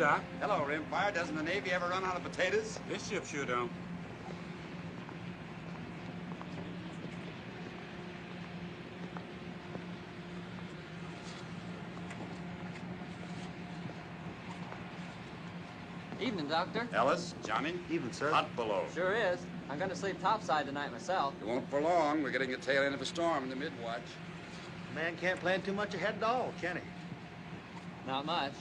Doc. Hello, Rimfire. Doesn't the Navy ever run out of potatoes? This ship sure don't. Evening, Doctor. Ellis, Johnny. Evening, sir. Hot below. Sure is. I'm gonna sleep topside tonight myself. It won't for long. We're getting the tail end of a storm in the mid-watch. A man can't plan too much ahead at all, can he? Not much.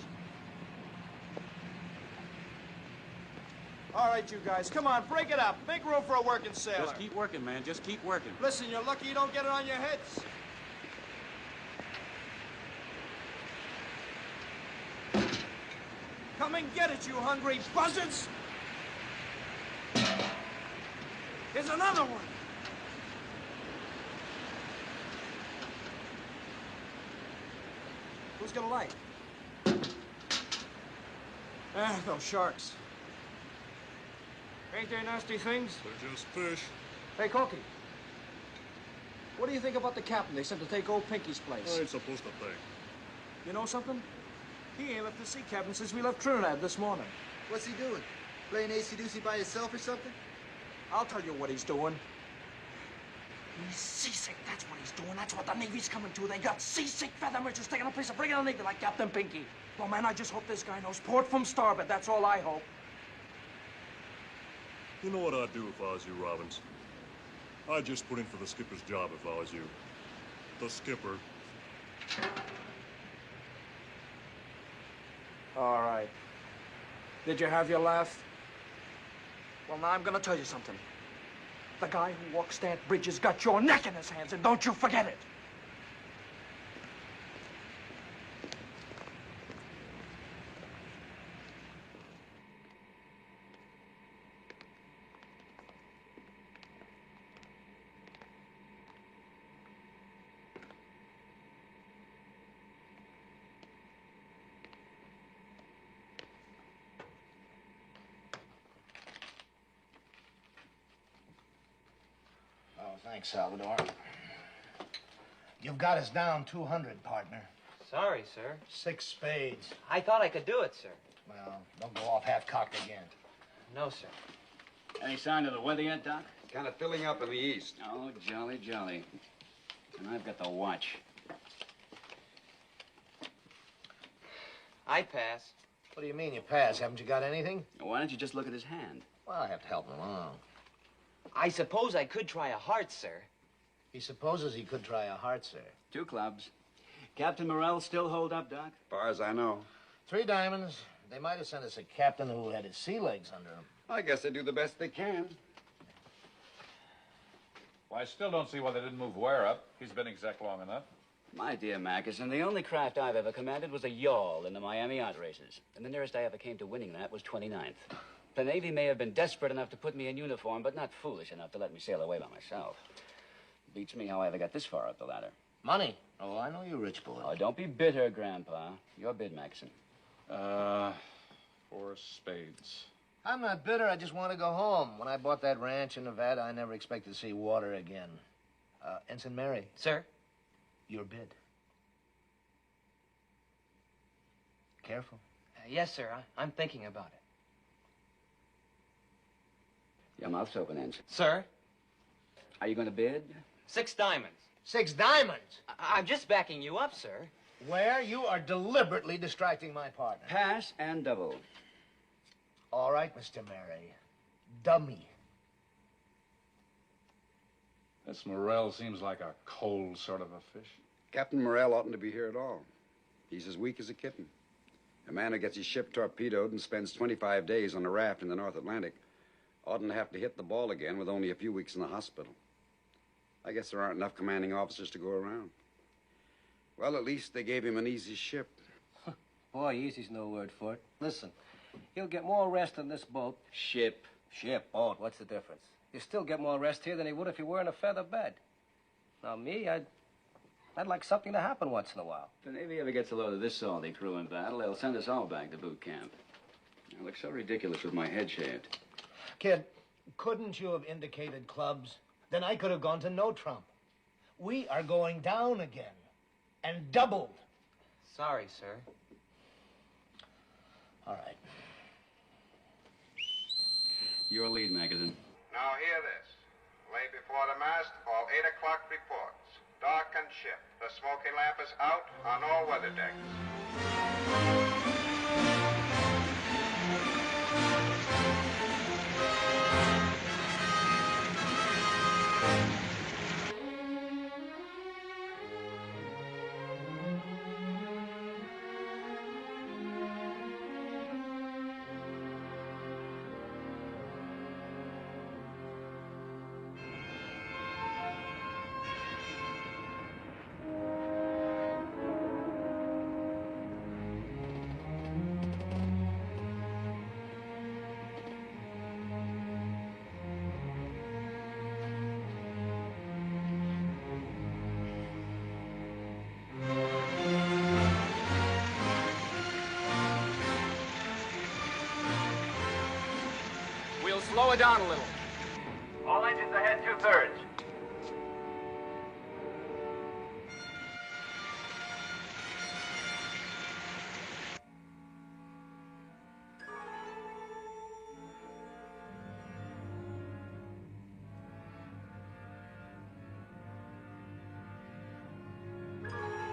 All right, you guys, come on, break it up. Make room for a working sailor. Just keep working, man. Just keep working. Listen, you're lucky you don't get it on your heads. Come and get it, you hungry buzzards! Here's another one. Who's gonna light? Ah, those sharks. Ain't they nasty things? They're just fish. Hey, Corky. What do you think about the captain they sent to take old Pinky's place? I ain't supposed to think. You know something? He ain't left the sea cabin since we left Trinidad this morning. What's he doing? Playing AC-doocy by himself or something? I'll tell you what he's doing. He's seasick, that's what he's doing. That's what the Navy's coming to. They got seasick feather merchants taking a place of bringing a Navy like Captain Pinky. Well, man, I just hope this guy knows port from starboard. That's all I hope. You know what I'd do if I was you, Robbins? I'd just put in for the skipper's job if I was you. The skipper. All right. Did you have your laugh? Well, now I'm gonna tell you something. The guy who walks that bridge has got your neck in his hands, and don't you forget it. Thanks, Salvador. You've got us down 200, partner. Sorry, sir. 6 spades. I thought I could do it, sir. Well, don't go off half-cocked again. No, sir. Any sign of the weather yet, Doc? Kind of filling up in the east. Oh, jolly, jolly. And I've got the watch. I pass. What do you mean you pass? Haven't you got anything? Why don't you just look at his hand? Well, I have to help him along. I suppose I could try a heart, sir. He supposes he could try a heart, sir. 2 clubs. Captain Morrell still hold up, Doc? As far as I know. 3 diamonds. They might have sent us a captain who had his sea legs under him. I guess they do the best they can. Well, I still don't see why they didn't move Ware up. He's been exec long enough. My dear Mackerson, the only craft I've ever commanded was a yawl in the Miami yacht races. And the nearest I ever came to winning that was 29th. The Navy may have been desperate enough to put me in uniform, but not foolish enough to let me sail away by myself. Beats me how I ever got this far up the ladder. Money? Oh, I know you rich boy. Oh, don't be bitter, Grandpa. Your bid, Mackerson. 4 spades. I'm not bitter. I just want to go home. When I bought that ranch in Nevada, I never expected to see water again. Ensign Mary. Sir? Your bid. Careful. Yes, sir. I'm thinking about it. Your mouth's open, Ensign. Sir? Are you going to bid? 6 diamonds. 6 diamonds? I'm just backing you up, sir. Where you are deliberately distracting my partner. Pass and double. All right, Mr. Mary. Dummy. This Morrell seems like a cold sort of a fish. Captain Morrell oughtn't to be here at all. He's as weak as a kitten. A man who gets his ship torpedoed and spends 25 days on a raft in the North Atlantic oughtn't to have to hit the ball again with only a few weeks in the hospital. I guess there aren't enough commanding officers to go around. Well, at least they gave him an easy ship. Boy, easy's no word for it. Listen, he'll get more rest on this boat. Ship. Ship, boat, what's the difference? You still get more rest here than he would if he were in a feather bed. Now, me, I'd like something to happen once in a while. If the Navy ever gets a load of this salty crew in battle, they'll send us all back to boot camp. I look so ridiculous with my head shaved. Kid, couldn't you have indicated clubs? Then I could have gone to no trump. We are going down again. And doubled. Sorry, sir. All right. Your lead, Magazine. Now hear this. Lay before the mast, all 8 o'clock reports. Dark and ship. The smoky lamp is out on all weather decks. We'll slow it down a little. All engines ahead 2/3.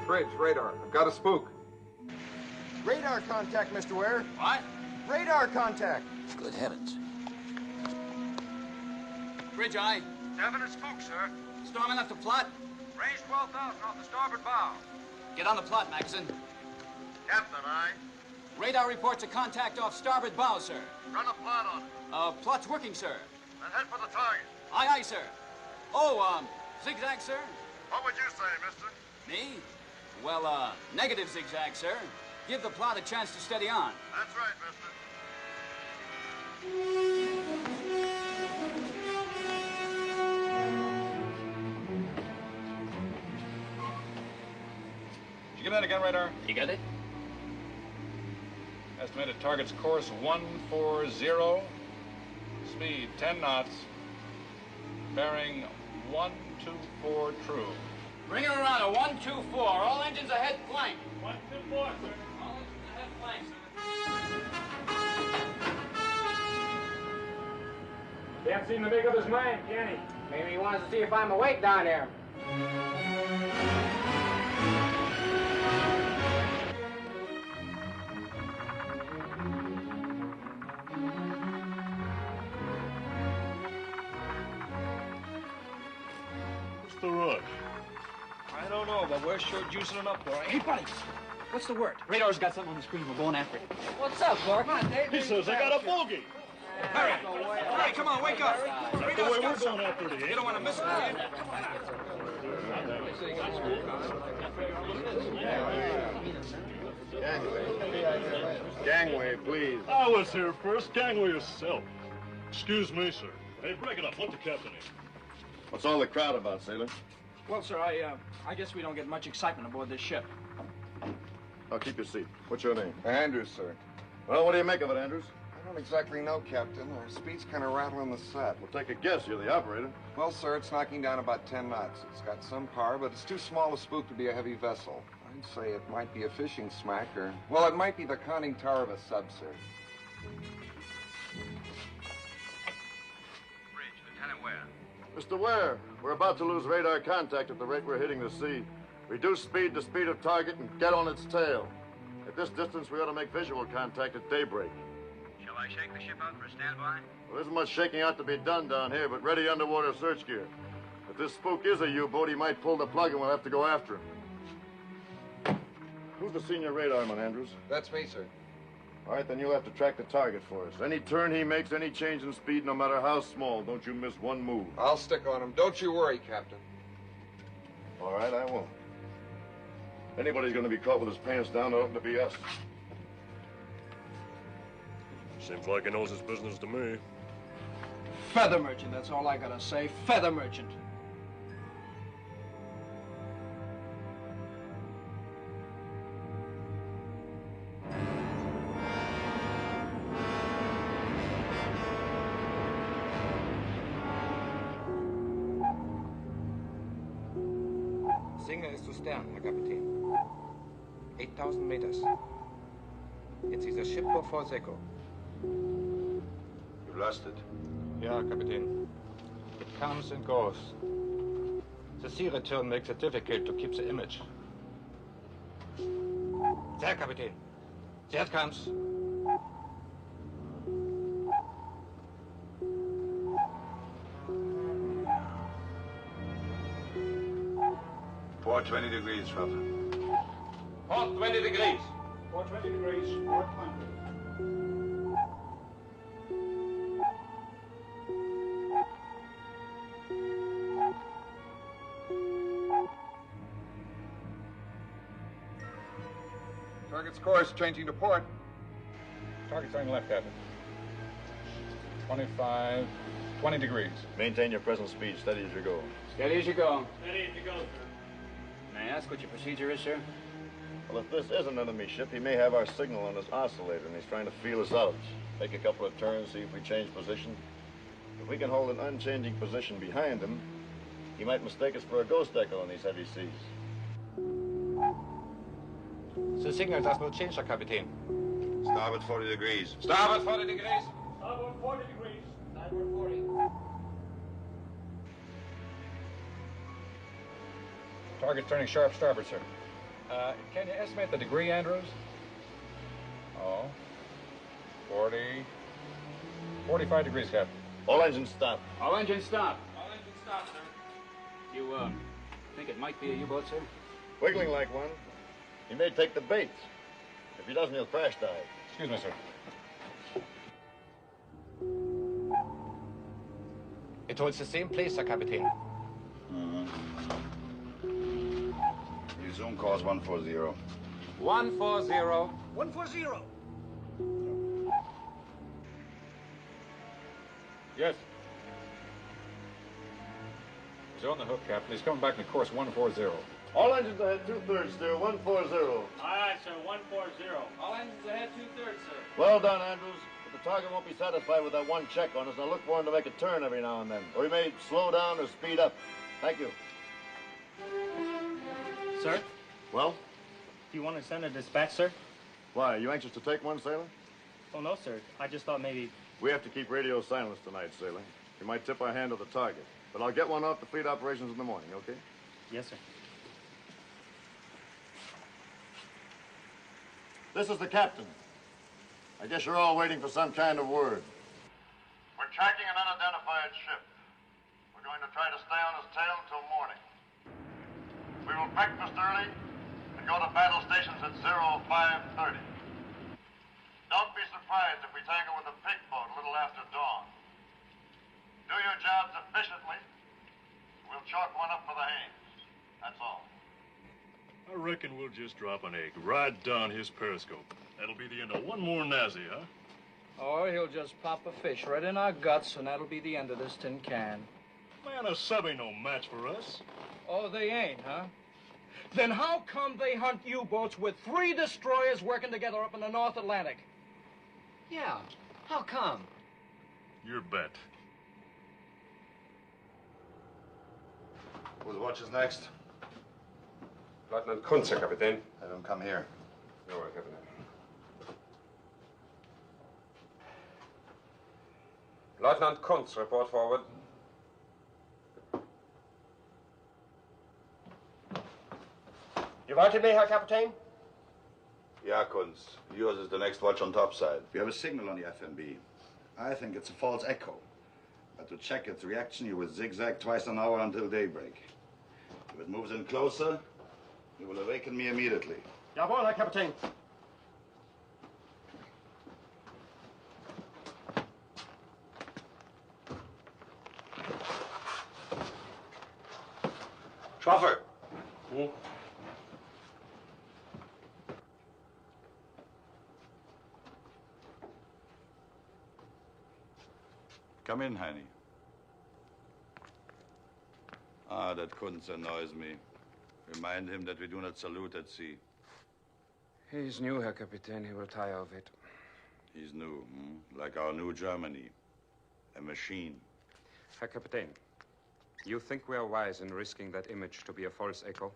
Bridge, radar. I've got a spook. Radar contact, Mr. Ware. What? Radar contact. Good heavens. Bridge eye. Definite spook, sir. Storm enough to plot. Range 12,000 off the starboard bow. Get on the plot, Magazine. Captain, aye. Radar reports a contact off starboard bow, sir. Run a plot on it. Plot's working, sir. Then head for the target. Aye, aye, sir. Oh, zigzag, sir? What would you say, mister? Me? Well, negative zigzag, sir. Give the plot a chance to steady on. That's right, mister. Did you get that again, radar? You got it? Estimated target's course 140. Speed 10 knots. Bearing 124 true. Bring her around a 124. All engines ahead flank. 124, sir. All engines ahead flank, sir. Can't seem to make up his mind, can he? Maybe he wants to see if I'm awake down there. What's the rush? I don't know, but we're sure juicing it up, all right. Hey, buddy, what's the word? Radar's got something on the screen. We're going after it. What's up, Clark? He says I got a bogey. Hurry! Hey, come on, wake up! That's the way we're going after it, You don't want to miss it, do you? Gangway, please. I was here first. Gangway yourself. Excuse me, sir. Hey, break it up. Let the captain in. What's all the crowd about, sailor? Well, sir, I guess we don't get much excitement aboard this ship. Oh, keep your seat. What's your name? Andrews, sir. Well, what do you make of it, Andrews? I don't exactly know, Captain. Our speed's kind of rattling the set. We'll take a guess. You're the operator. Well, sir, it's knocking down about 10 knots. It's got some power, but it's too small a spook to be a heavy vessel. I'd say it might be a fishing smack, or... Well, it might be the conning tower of a sub, sir. Bridge, Lieutenant Ware. Mr. Ware, we're about to lose radar contact at the rate we're hitting the sea. Reduce speed to speed of target and get on its tail. At this distance, we ought to make visual contact at daybreak. Shall I shake the ship out for a standby? Well, there isn't much shaking out to be done down here, but ready underwater search gear. If this spook is a U-boat, he might pull the plug and we'll have to go after him. Who's the senior radarman, Andrews? That's me, sir. All right, then you'll have to track the target for us. Any turn he makes, any change in speed, no matter how small, don't you miss one move. I'll stick on him. Don't you worry, Captain. All right, I won't. Anybody's going to be caught with his pants down, it oughtn't to be us. Seems like he knows his business to me. Feather merchant, that's all I gotta say. Feather merchant. Singer ist zu Stern, Herr Kapitän. 8,000 meters. It is a ship for false echo. You've lost it. Yeah, Captain. It comes and goes. The sea return makes it difficult to keep the image. There, Captain. There it comes. Port 20 degrees, Ruffin. Port 20 degrees. Port 20 degrees. Port 20. Target's course, changing to port. Target turning left, Captain. 25, 20 degrees. Maintain your present speed, steady as you go. Steady as you go. Steady as you go, sir. May I ask what your procedure is, sir? Well, if this is an enemy ship, he may have our signal on his oscillator, and he's trying to feel us out. Make a couple of turns, see if we change position. If we can hold an unchanging position behind him, he might mistake us for a ghost echo in these heavy seas. The signal does not change, Captain. Starboard 40 degrees. Starboard 40 degrees. Starboard 40 degrees. Starboard 40. Target turning sharp starboard, sir. Can you estimate the degree, Andrews? Oh, 40, 45 degrees, Captain. All engines stop. All engines stop. All engines stop, sir. You, think it might be a U-boat, sir? Wiggling like one. He may take the bait. If he doesn't, he'll crash dive. Excuse me, sir. It holds the same place, sir, Captain. Your zoom calls 140. 140. 140. Yes. He's on the hook, Captain. He's coming back in course 140. All engines ahead, 2/3 steer, 140. Aye, aye, sir. 140. All engines ahead, 2/3, sir. Well done, Andrews. But the target won't be satisfied with that one check on us, and I'll look for him to make a turn every now and then. Or he may slow down or speed up. Thank you. Sir, Well? do you want to send a dispatch, sir? Why, are you anxious to take one, sailor? Oh, no, sir. I just thought maybe... We have to keep radio silence tonight, sailor. We might tip our hand to the target. But I'll get one off the fleet operations in the morning, okay? Yes, sir. This is the captain. I guess you're all waiting for some kind of word. We're tracking an unidentified ship. We're going to try to stay on his tail until morning. We will breakfast early and go to battle stations at 0530. Don't be surprised if we tangle with a pig boat a little after dawn. Do your jobs efficiently. We'll chalk one up for the Haines. That's all. I reckon we'll just drop an egg right down his periscope. That'll be the end of one more Nazi, huh? Or he'll just pop a fish right in our guts, and that'll be the end of this tin can. Man, a sub ain't no match for us. Oh, they ain't, huh? Then how come they hunt U-boats with 3 destroyers working together up in the North Atlantic? Yeah, how come? Your bet. Whose watch is next? Lieutenant Kunze, Captain. Have him come here. No, Captain. Lieutenant Kunze, report forward. You wanted me, Herr Captain? Yeah, Kunz. Yours is the next watch on topside. We have a signal on the FMB. I think it's a false echo. But to check its reaction, you will zigzag twice an hour until daybreak. If it moves in closer, you will awaken me immediately. Jawohl, Herr Kapitän. Schwaffer! Come in, Heine. Ah, that Kunz annoys me. Remind him that we do not salute at sea. He's new, Herr Captain. He will tire of it. He's new, like our new Germany. A machine. Herr Captain, you think we are wise in risking that image to be a false echo?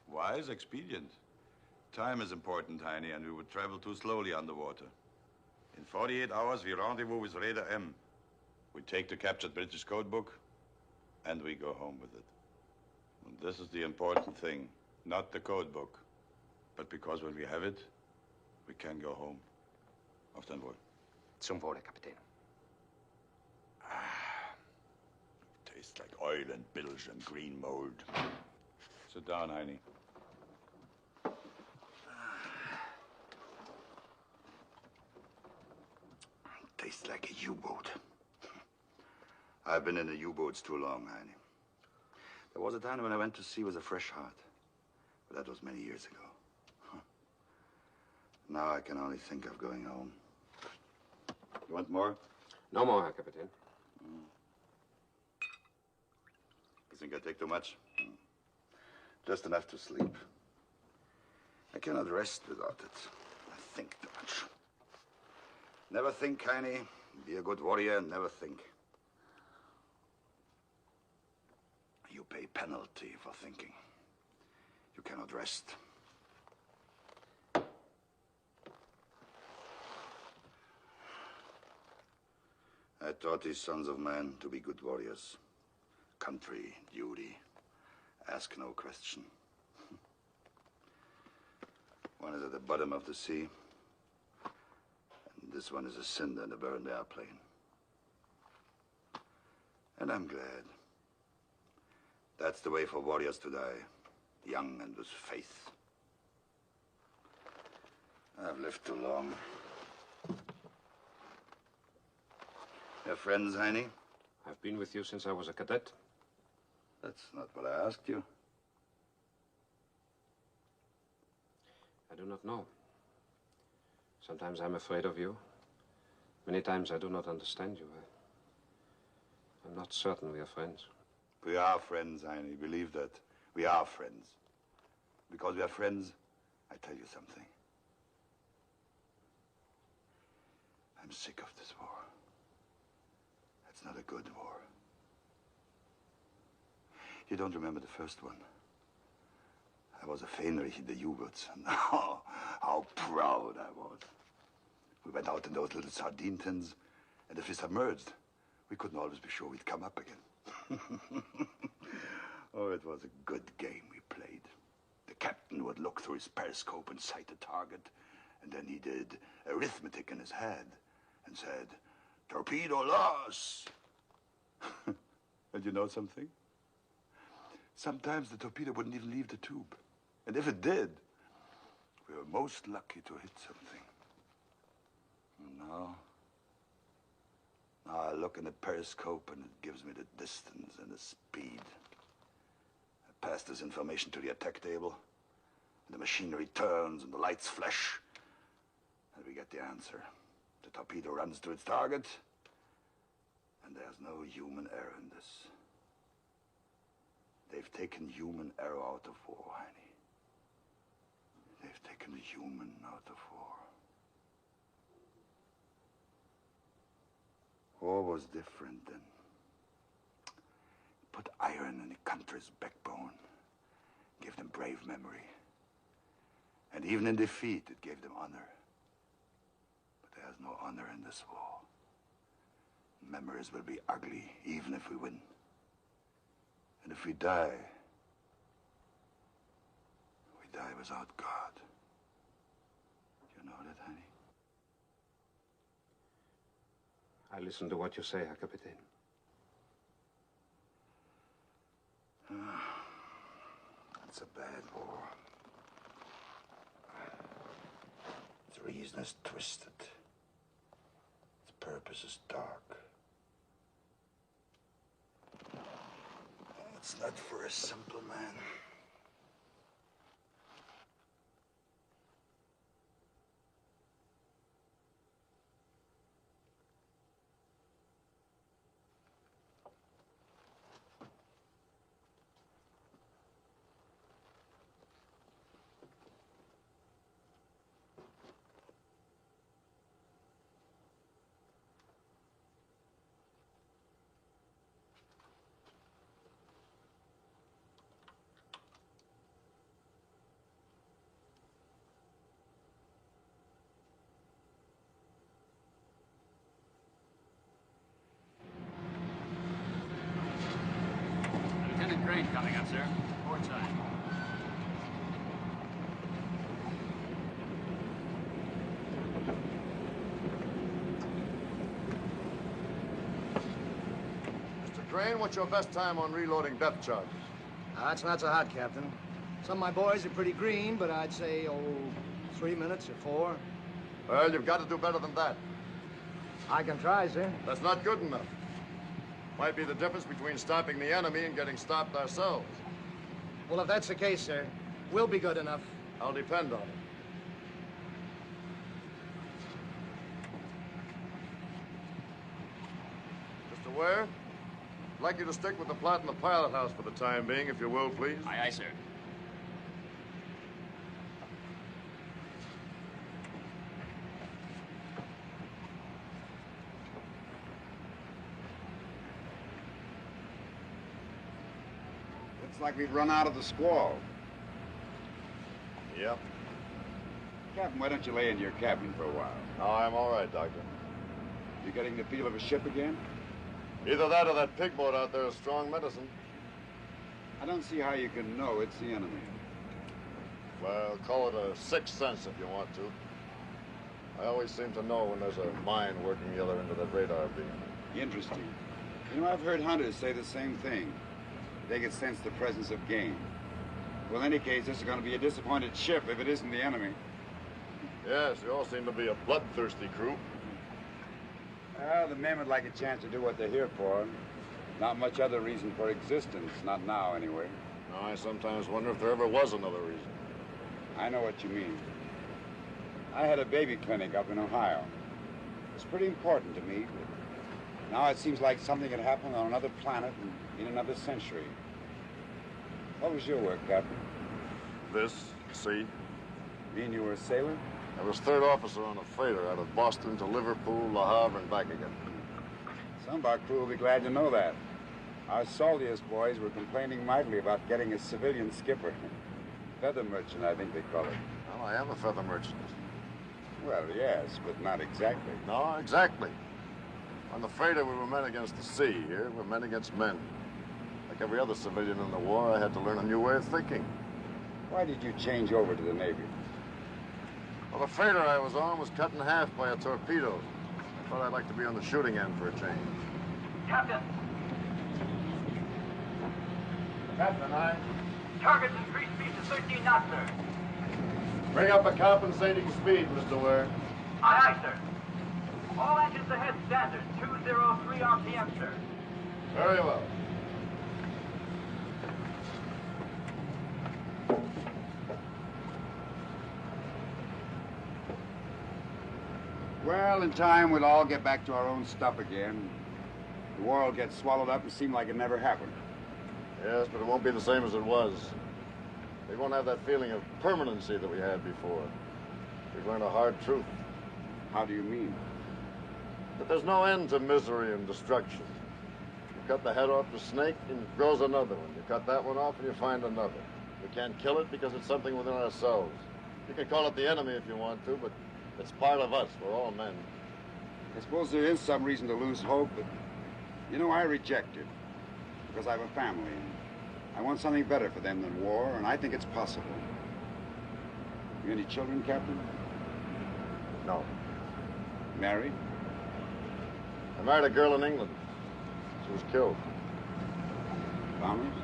Wise, expedient. Time is important, Heine, and we would travel too slowly underwater. In 48 hours, we rendezvous with Raider M. We take the captured British code book, and we go home with it. And this is the important thing, not the code book, but because when we have it, we can go home. Auf dein Wohl. Zum Wohle, Kapitän. Tastes like oil and bilge and green mold. Sit down, Heine. Tastes like a U-boat. I've been in the U-boats too long, Heine. There was a time when I went to sea with a fresh heart. But that was many years ago. Now I can only think of going home. You want more? No more, Herr Kapitän. You think I take too much? Just enough to sleep. I cannot rest without it. I think too much. Never think, Heine. Be a good warrior and never think. You pay penalty for thinking. You cannot rest. I taught these sons of men to be good warriors. Country, duty, ask no question. One is at the bottom of the sea, and this one is a cinder in a burned airplane. And I'm glad. That's the way for warriors to die, young and with faith. I've lived too long. Your friends, Heine? I've been with you since I was a cadet. That's not what I asked you. I do not know. Sometimes I'm afraid of you. Many times I do not understand you. I'm not certain we are friends. We are friends, Heine. Believe that. We are friends. Because we are friends, I tell you something. I'm sick of this war. It's not a good war. You don't remember the first one? I was a Fähnrich in the U-boats, and how proud I was. We went out in those little sardine tins, and if we submerged, we couldn't always be sure we'd come up again. Oh, it was a good game we played. The captain would look through his periscope and sight a target, and then he did arithmetic in his head and said, "Torpedo loss." And you know something? Sometimes the torpedo wouldn't even leave the tube. And if it did, we were most lucky to hit something. Now I look in the periscope and it gives me the distance and the speed. I pass this information to the attack table, and the machinery turns and the lights flash, and we get the answer. The torpedo runs to its target, and there's no human error in this. They've taken human error out of war, Heine. They've taken the human out of war. War was different then. Put iron in a country's backbone, gave them brave memory. And even in defeat, it gave them honor. But there's no honor in this war. Memories will be ugly, even if we win. And if we die without God. You know that, honey? I listen to what you say, Herr Kapitän. It's a bad war. Its reason is twisted. Its purpose is dark. It's not for a simple man. train coming up, sir. Port side. Mr. Crane, what's your best time on reloading depth charges? That's not so hot, Captain. Some of my boys are pretty green, but I'd say, 3 minutes or 4. Well, you've got to do better than that. I can try, sir. That's not good enough. Might be the difference between stopping the enemy and getting stopped ourselves. Well, if that's the case, sir, we'll be good enough. I'll depend on it. Mr. Ware, I'd like you to stick with the plot in the pilot house for the time being, if you will, please. Aye, aye, sir. Looks like we've run out of the squall. Yep. Captain, why don't you lay in your cabin for a while? No, I'm all right, Doctor. You getting the feel of a ship again? Either that or that pig boat out there is strong medicine. I don't see how you can know it's the enemy. Well, call it a sixth sense if you want to. I always seem to know when there's a mine working the other end of that radar beam. Interesting. You know, I've heard hunters say the same thing. They can sense the presence of game. Well, in any case, this is going to be a disappointed ship if it isn't the enemy. Yes, you all seem to be a bloodthirsty crew. Well, the men would like a chance to do what they're here for. Not much other reason for existence, not now anyway. I sometimes wonder if there ever was another reason. I know what you mean. I had a baby clinic up in Ohio. It's pretty important to me, but now it seems like something had happened on another planet in another century. What was your work, Captain? This, see? Mean you were a sailor? I was third officer on a freighter out of Boston to Liverpool, Le Havre, and back again. Some of our crew will be glad to know that. Our saltiest boys were complaining mightily about getting a civilian skipper. Feather merchant, I think they call it. Well, I am a feather merchant. Well, yes, but not exactly. No, exactly. On the freighter, we were men against the sea. Here, we're men against men. Like every other civilian in the war, I had to learn a new way of thinking. Why did you change over to the Navy? Well, the freighter I was on was cut in half by a torpedo. I thought I'd like to be on the shooting end for a change. Captain! Captain, Target increased speed to 13 knots, sir. Bring up a compensating speed, Mr. Ware. Aye, aye, sir. All engines ahead standard, 203 RPM, sir. Very well. Well, in time, we'll all get back to our own stuff again. The war will get swallowed up and seem like it never happened. Yes, but it won't be the same as it was. We won't have that feeling of permanency that we had before. We've learned a hard truth. How do you mean? That there's no end to misery and destruction. You cut the head off the snake and it grows another one. You cut that one off and you find another. We can't kill it because it's something within ourselves. You can call it the enemy if you want to, but it's part of us. We're all men. I suppose there is some reason to lose hope, but, you know, I reject it. Because I have a family, and I want something better for them than war, and I think it's possible. You any children, Captain? No. Married? I married a girl in England. She was killed. Bombers?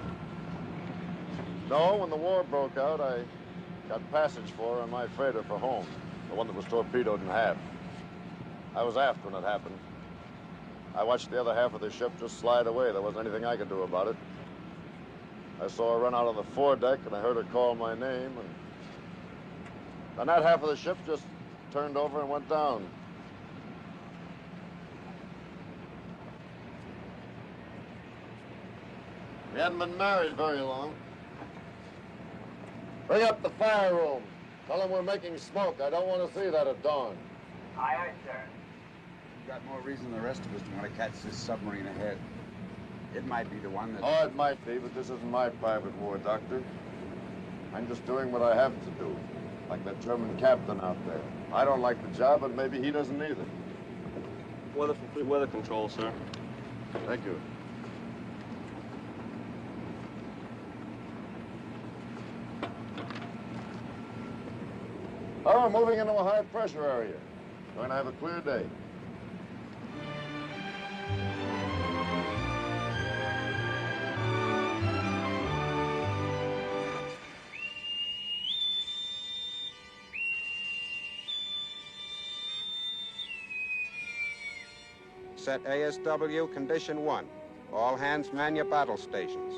No, when the war broke out, I got passage for her on my freighter for home, the one that was torpedoed in half. I was aft when it happened. I watched the other half of the ship just slide away. There wasn't anything I could do about it. I saw her run out on the foredeck, and I heard her call my name, and that half of the ship just turned over and went down. We hadn't been married very long. Bring up the fire room. Tell them we're making smoke. I don't want to see that at dawn. Aye, aye, sir. You've got more reason than the rest of us to want to catch this submarine ahead. It might be the one that... Oh, it might be, but this isn't my private war, Doctor. I'm just doing what I have to do, like that German captain out there. I don't like the job, and maybe he doesn't either. Weather from Fleet Weather Control, sir. Thank you. Oh, we're moving into a high-pressure area. Going to have a clear day. Set ASW Condition 1. All hands man your battle stations.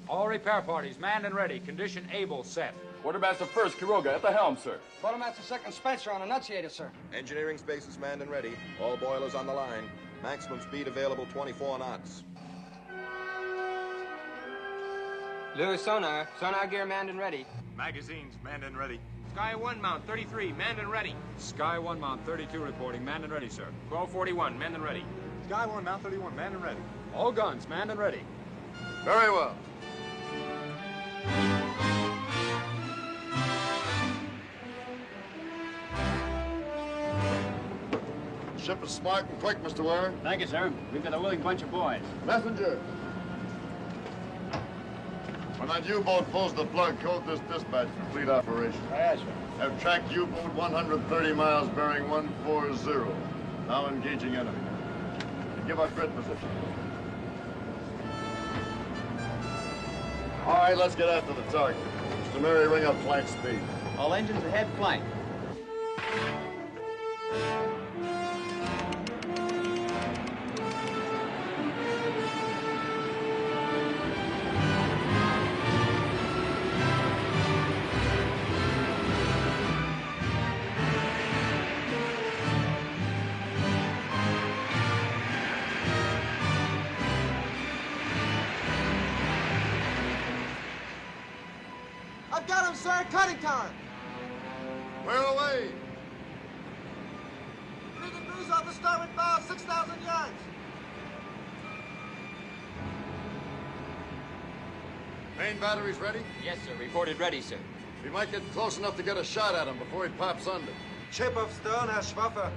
All repair parties manned and ready. Condition able, set. Quartermaster first, Quiroga, at the helm, sir. Quartermaster second, Spencer on annunciator, sir. Engineering spaces manned and ready. All boilers on the line. Maximum speed available 24 knots. Lewis sonar. Sonar gear manned and ready. Magazines manned and ready. Sky 1 mount 33, manned and ready. Sky 1 mount 32 reporting, manned and ready, sir. 1241, manned and ready. Sky 1 mount 31 manned and ready. All guns manned and ready. Very well. Ship is smart and quick, Mr. Ware. Thank you, sir. We've got a willing bunch of boys. Messenger. When that U-boat pulls the plug, code this dispatch for fleet operation. Yes, sir. Have tracked U-boat 130 miles bearing 140. Now engaging enemy. Give us grid position. All right, let's get after the target. Mr. Mary, ring up flight speed. All engines ahead, flight. I've got him, sir. Cutting time. Where away? 3 degrees off the starboard bow, 6,000 yards. Main batteries ready? Yes, sir. Reported ready, sir. We might get close enough to get a shot at him before he pops under. Chip of stern, Herr Schwaffer.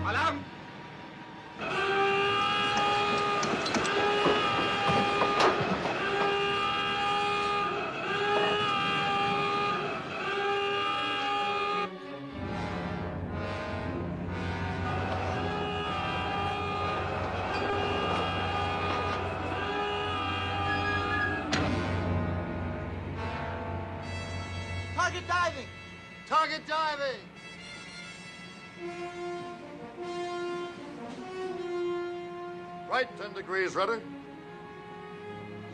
Alarm! Target diving. Target diving. Right 10 degrees rudder.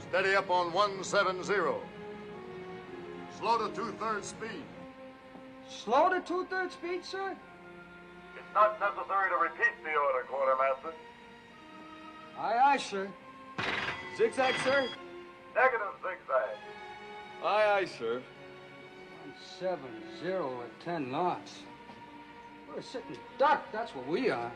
Steady up on 170. Slow to 2/3 speed. Slow to 2/3 speed, sir? It's not necessary to repeat the order, Quartermaster. Aye, aye, sir. Zigzag, sir? Negative zigzag. Aye, aye, sir. 170 at 10 knots. We're sitting duck, that's what we are.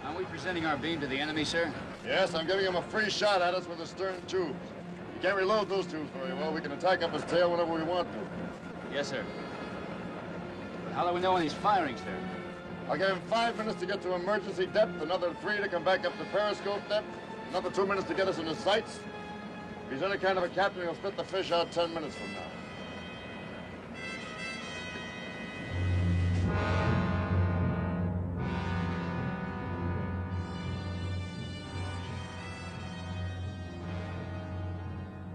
Are we presenting our beam to the enemy, sir? Yes, I'm giving him a free shot at us with the stern tubes. You can't reload those tubes very well. We can attack up his tail whenever we want to. Yes, sir. But how do we know when he's firing, sir? I'll give him 5 minutes to get to emergency depth, another 3 to come back up to periscope depth, another 2 minutes to get us in his sights. If he's any kind of a captain, he'll spit the fish out 10 minutes from now.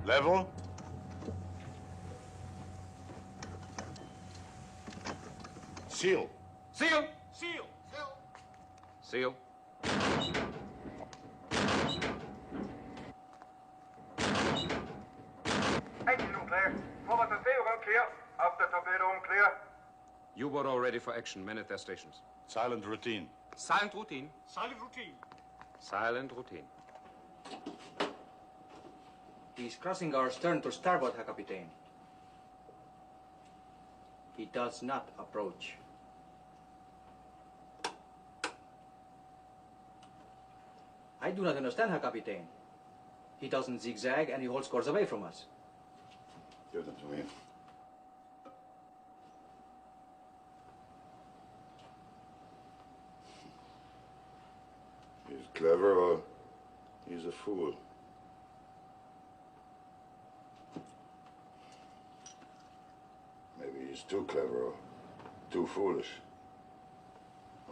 Level. Seal. Seal! Seal! Seal. After torpedo clear. U-boat all ready for action. Men at their stations. Silent routine. Silent routine. Silent routine. Silent routine. He's crossing our stern to starboard, Herr Kapitän. He does not approach. I do not understand, Herr Kapitän. He doesn't zigzag and he holds course away from us. Give them to me. He's clever or he's a fool. Maybe he's too clever or too foolish.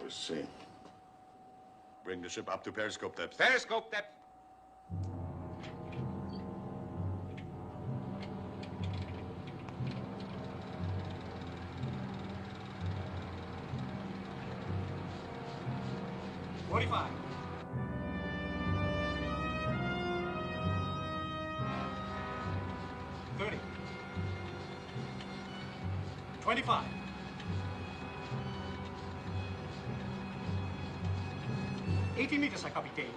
We'll see. Bring the ship up to periscope depth. Periscope depth. Forty-five. 30. 25. 80 meters, Herr Kapitän.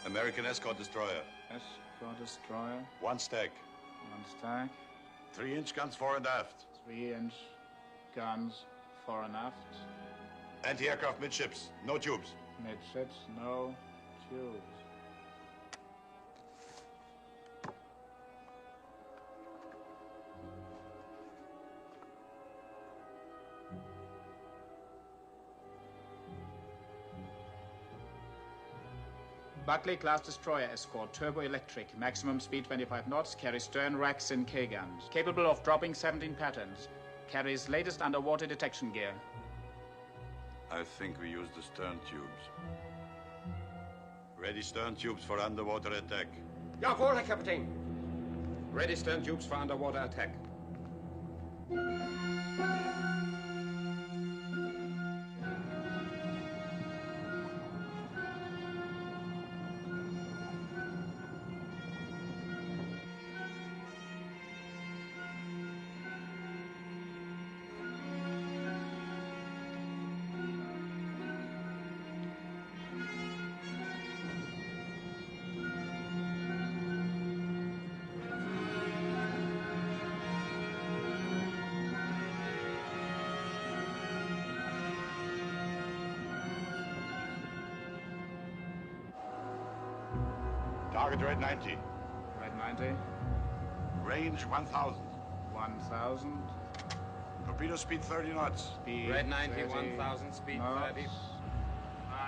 American escort destroyer. Escort destroyer. One stack. One stack. 3-inch guns fore and aft. 3-inch guns fore and aft. Anti-aircraft midships. No tubes. Midships, no tubes. Buckley class destroyer escort, turbo electric, maximum speed 25 knots, carries stern racks and K-guns, capable of dropping 17 patterns, carries latest underwater detection gear. I think we use the stern tubes. Ready stern tubes for underwater attack. Jawohl, Herr Kapitän. Ready stern tubes for underwater attack. Target red 90. Red 90. Range 1,000. 1,000. Torpedo speed 30 knots. Speed Red 90, 30 1,000, speed knots. 30.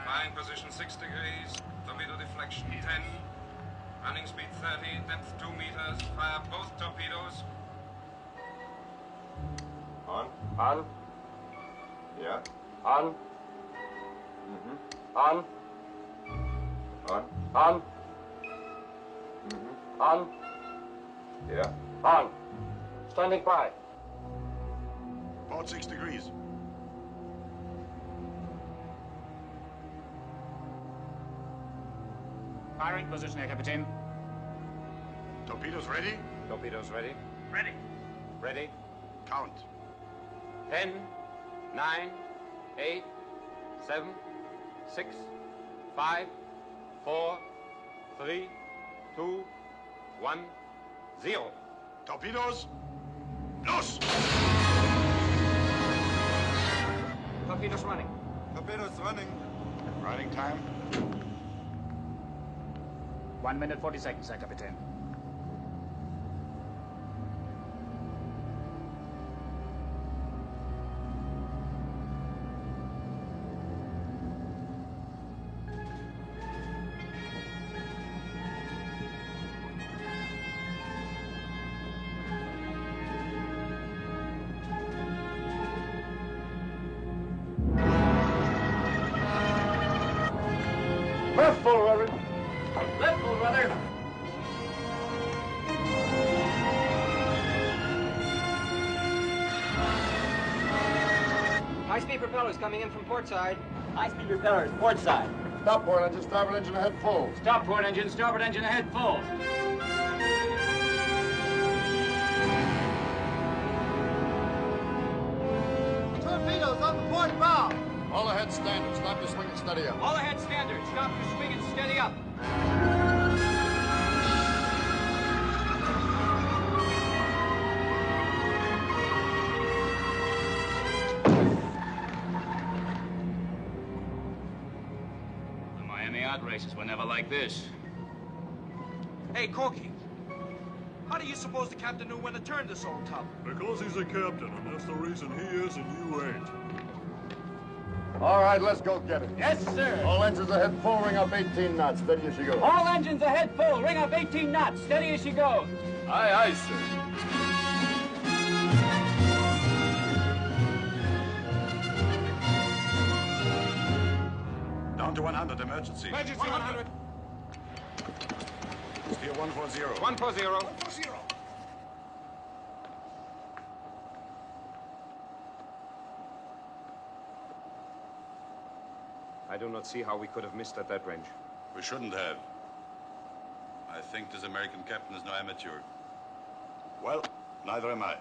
Flying position 6 degrees, torpedo deflection 10, running speed 30, depth 2 meters, fire both torpedoes. On. On, Yeah. on, Mm-hmm. on, On. on, Mm-hmm. on, Yeah. on. Standing by. Port 6 degrees. Firing position, Herr Kapitän. Torpedoes ready? Torpedoes ready? Ready. Ready? Count. 10, 9, 8, 7, 6, 5, 4, 3, 2, 1, 0. Torpedoes. Los! Torpedoes running. Torpedoes running. Riding time. 1 minute 40 seconds, Herr Kapitän. Full, Reverend. brother. High-speed propellers coming in from port side. High-speed propellers, port side. Stop port engine, starboard engine ahead full. Stop port engine, starboard engine ahead full. Torpedoes on the port bow. All ahead standard. Stop your swing and steady up. All ahead standard. Stop your swing and steady up. The Miami yacht races were never like this. Hey, Corky. How do you suppose the captain knew when to turn this old tub? Because he's a captain, and that's the reason he is and you ain't. All right, let's go get it. Yes, sir. All engines ahead full, ring up 18 knots. Steady as you go. All engines ahead full. Ring up 18 knots. Steady as she goes. Aye, aye, sir. Down to 100, emergency. Emergency 100. Steer 140. 140. 140. I do not see how we could have missed at that range. We shouldn't have. I think this American captain is no amateur. Well, neither am I.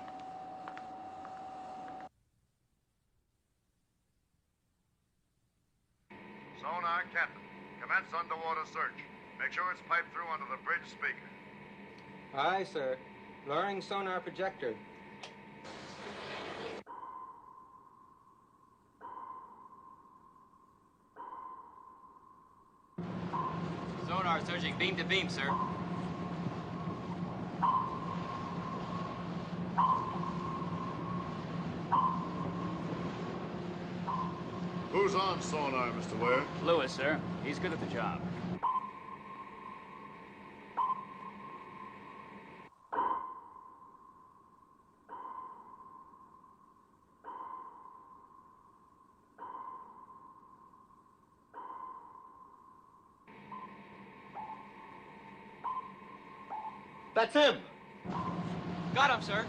Sonar, Captain. Commence underwater search. Make sure it's piped through under the bridge speaker. Aye, sir. Lowering sonar projector. Sonar searching beam to beam, sir. Who's on sonar, Mr. Ware? Lewis, sir. He's good at the job. That's him. Got him, sir.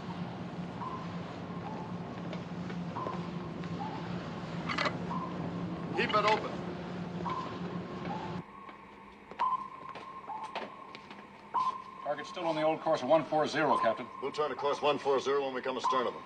Keep it open. Target's still on the old course of 140, Captain. We'll turn to course 140 when we come astern of them.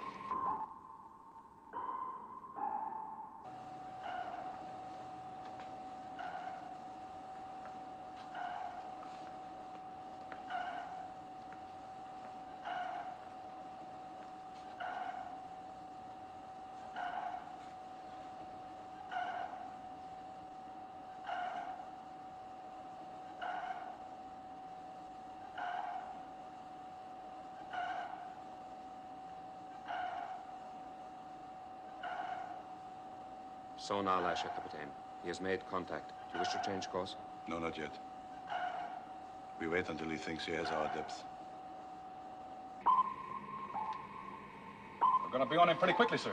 Sonar, Lasher, Captain. He has made contact. Do you wish to change course? No, not yet. We wait until he thinks he has our depth. We're going to be on him pretty quickly, sir.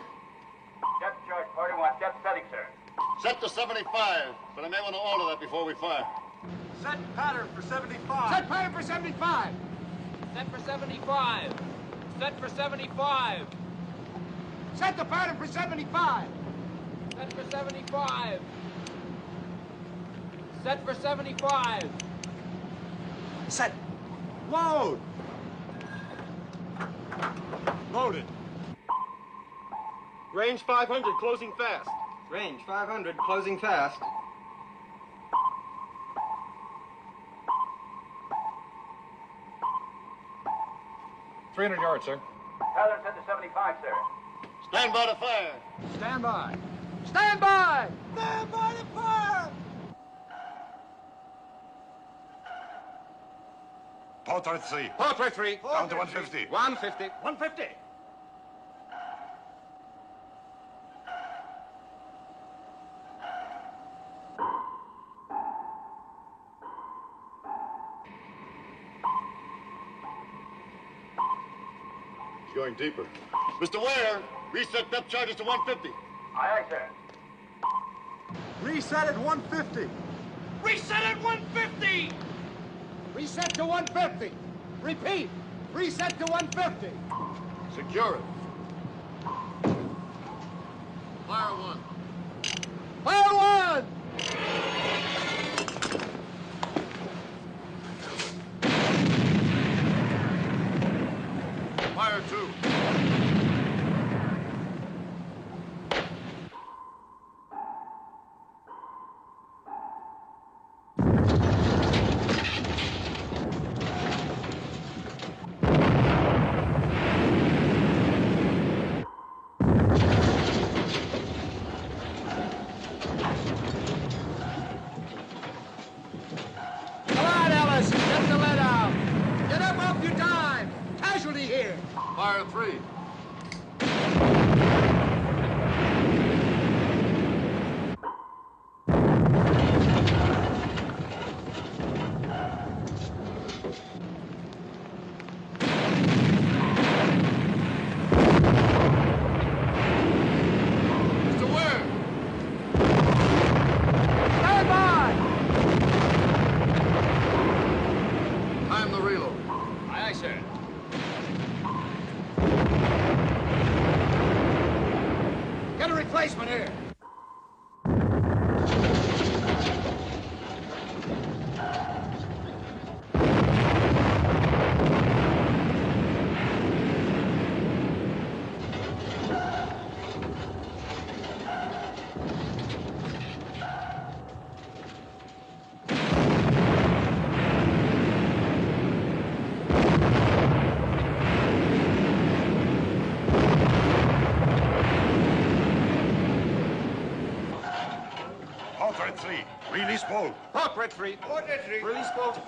Depth chart 41, depth setting, sir. Set to 75, but I may want to alter that before we fire. Set pattern for 75. Set pattern for 75. Set for 75. Set for 75. Set the pattern for 75. Set for 75. Set for 75. Set. Load! Loaded. Range 500, closing fast. Range 500, closing fast. $300 yards, sir. Pattern set to 75, sir. Stand by to fire. Stand by. Stand by! Stand by to fire! Portrait 3. Portrait 3. Down to 150. 150. 150. He's going deeper. Mr. Ware, reset depth charges to 150. Aye, aye, sir. Reset at 150. Reset at 150! to 150. Repeat, reset to 150. Secure it. Fire one. Fire one! Fire two. Come on, Ellis, get the lead out. Get up off your dime. Casualty here. Fire three. Mr. Ware. Stand by. Time the reload. Aye, aye, sir. Get a replacement here. Halt red 3. Release ball. Halt, Red 3. Port Red 3. Release bolt.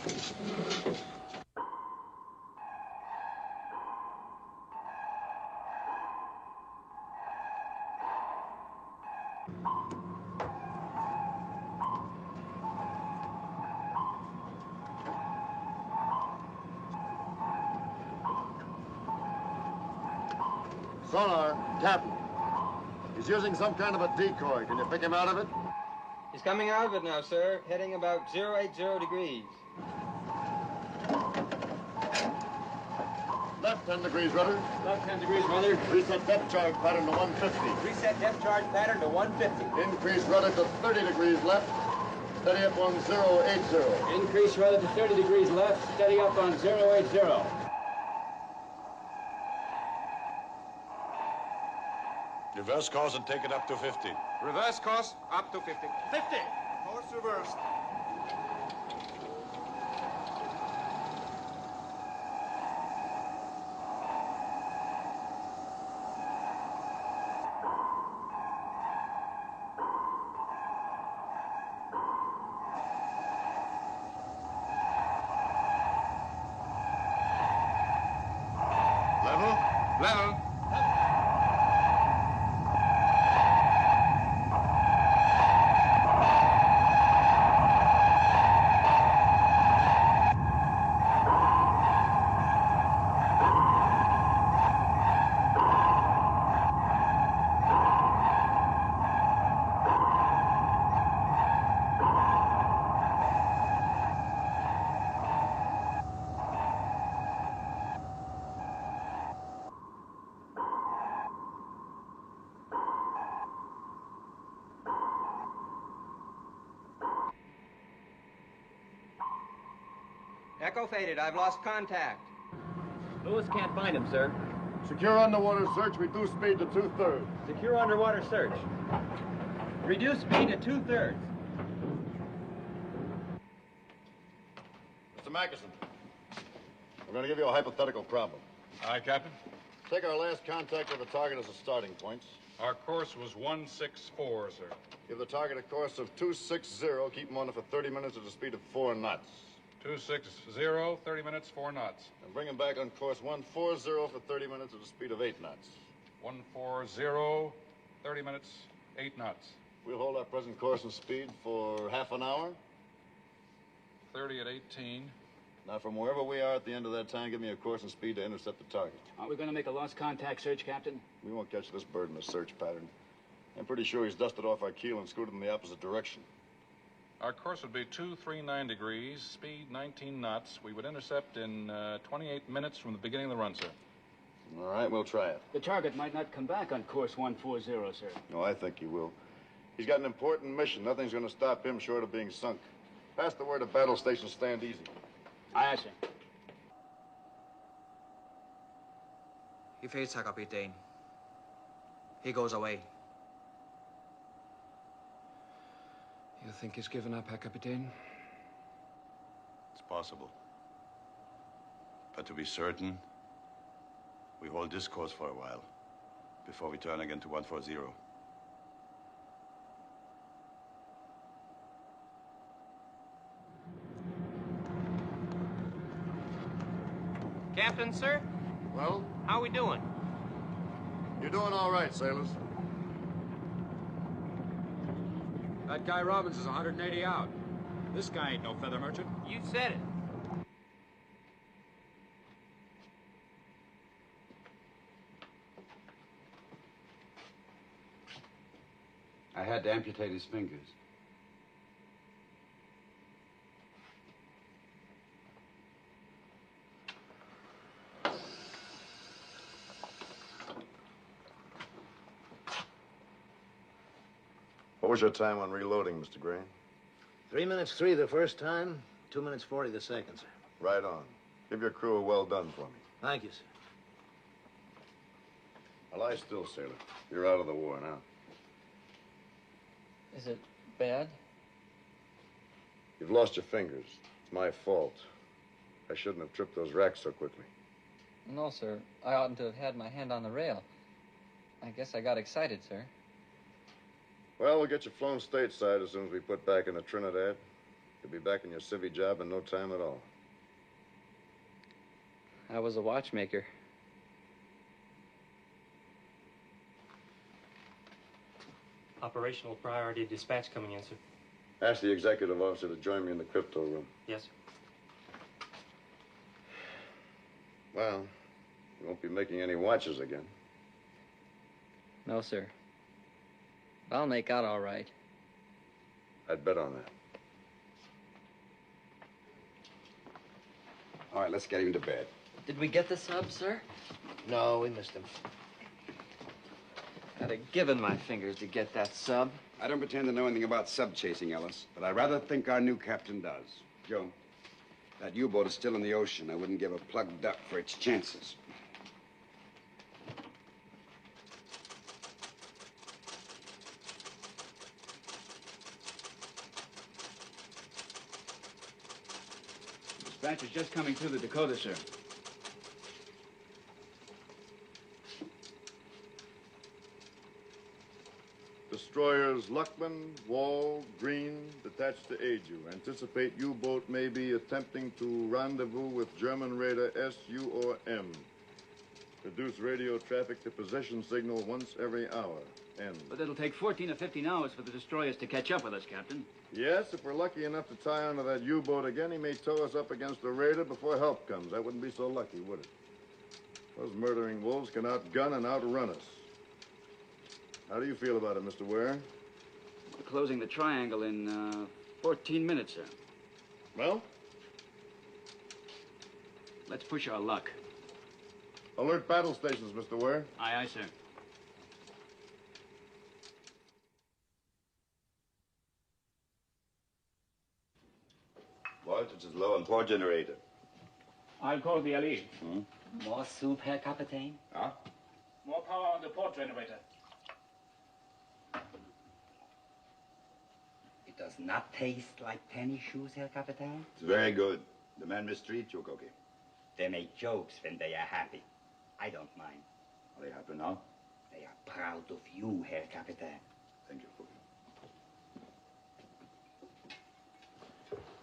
Sonar, Captain. He's using some kind of a decoy. Can you pick him out of it? He's coming out of it now, sir, heading about 080 degrees. Left 10 degrees rudder. Left 10 degrees rudder. Reset depth charge pattern to 150. Reset depth charge pattern to 150. Increase rudder to 30 degrees left. Steady up on 080. Increase rudder to 30 degrees left, steady up on 080. Reverse course and take it up to 50. Reverse course, up to 50. 50! Course reversed. Level? Level. Echo faded. I've lost contact. Lewis can't find him, sir. Secure underwater search. Reduce speed to 2/3. Secure underwater search. Reduce speed to 2/3. Mr. Mackinson, we're going to give you a hypothetical problem. Aye, Captain. Take our last contact with the target as a starting point. Our course was 164, sir. Give the target a course of 260. Keep him on it for 30 minutes at a speed of 4 knots. 260, 30 minutes, 4 knots. And bring him back on course 140 for 30 minutes at a speed of 8 knots. 140, 30 minutes, 8 knots. We'll hold our present course and speed for half an hour. 30 at 18. Now, from wherever we are at the end of that time, give me a course and speed to intercept the target. Aren't we going to make a lost contact search, Captain? We won't catch this bird in a search pattern. I'm pretty sure he's dusted off our keel and scooted in the opposite direction. Our course would be 239 degrees, speed 19 knots. We would intercept in 28 minutes from the beginning of the run, sir. All right, we'll try it. The target might not come back on course 140, sir. No, I think he will. He's got an important mission. Nothing's going to stop him short of being sunk. Pass the word to battle station, stand easy. Aye, sir. He fades, Herr Kapitän. He goes away. You think he's given up, Herr Kapitän? It's possible. But to be certain, we hold this course for a while before we turn again to 140. Captain, sir? Well? How we doing? You're doing all right, sailors. That guy Robbins is 180 out. This guy ain't no feather merchant. You said it. I had to amputate his fingers. What was your time on reloading, Mr. Gray? 3 minutes 3 the first time, 2 minutes 40 the second, sir. Right on. Give your crew a well done for me. Thank you, sir. Now lie still, sailor. You're out of the war now. Is it bad? You've lost your fingers. It's my fault. I shouldn't have tripped those racks so quickly. No, sir. I oughtn't to have had my hand on the rail. I guess I got excited, sir. Well, we'll get you flown stateside as soon as we put back into Trinidad. You'll be back in your civvy job in no time at all. I was a watchmaker. Operational priority dispatch coming in, sir. Ask the executive officer to join me in the crypto room. Yes, sir. Well, you won't be making any watches again. No, sir. I'll make out all right. I'd bet on that. All right, let's get him to bed. Did we get the sub, sir? No, we missed him. I'd have given my fingers to get that sub. I don't pretend to know anything about sub-chasing, Ellis, but I rather think our new captain does. Joe, that U-boat is still in the ocean. I wouldn't give a plugged duck for its chances. Dispatch is just coming through the Dakota, sir. Destroyers Luckman, Wall, Green, detached to aid you. Anticipate U-boat may be attempting to rendezvous with German raider SU-M. Reduce radio traffic to position signal once every hour. End. But it'll take 14 or 15 hours for the destroyers to catch up with us, Captain. Yes, if we're lucky enough to tie onto that U-boat again, he may tow us up against a raider before help comes. That wouldn't be so lucky, would it? Those murdering wolves can outgun and outrun us. How do you feel about it, Mr. Ware? We're closing the triangle in 14 minutes, sir. Well? Let's push our luck. Alert battle stations, Mr. Ware. Aye, aye, sir. Voltage is low on port generator. I'll call the LE. More soup, Herr Kapitän? Huh? More power on the port generator. It does not taste like tennis shoes, Herr Kapitän? It's very good. The man mistreat you, Cookie. They make jokes when they are happy. I don't mind. Are they happy now? They are proud of you, Herr Kapitän. Thank you, Cookie.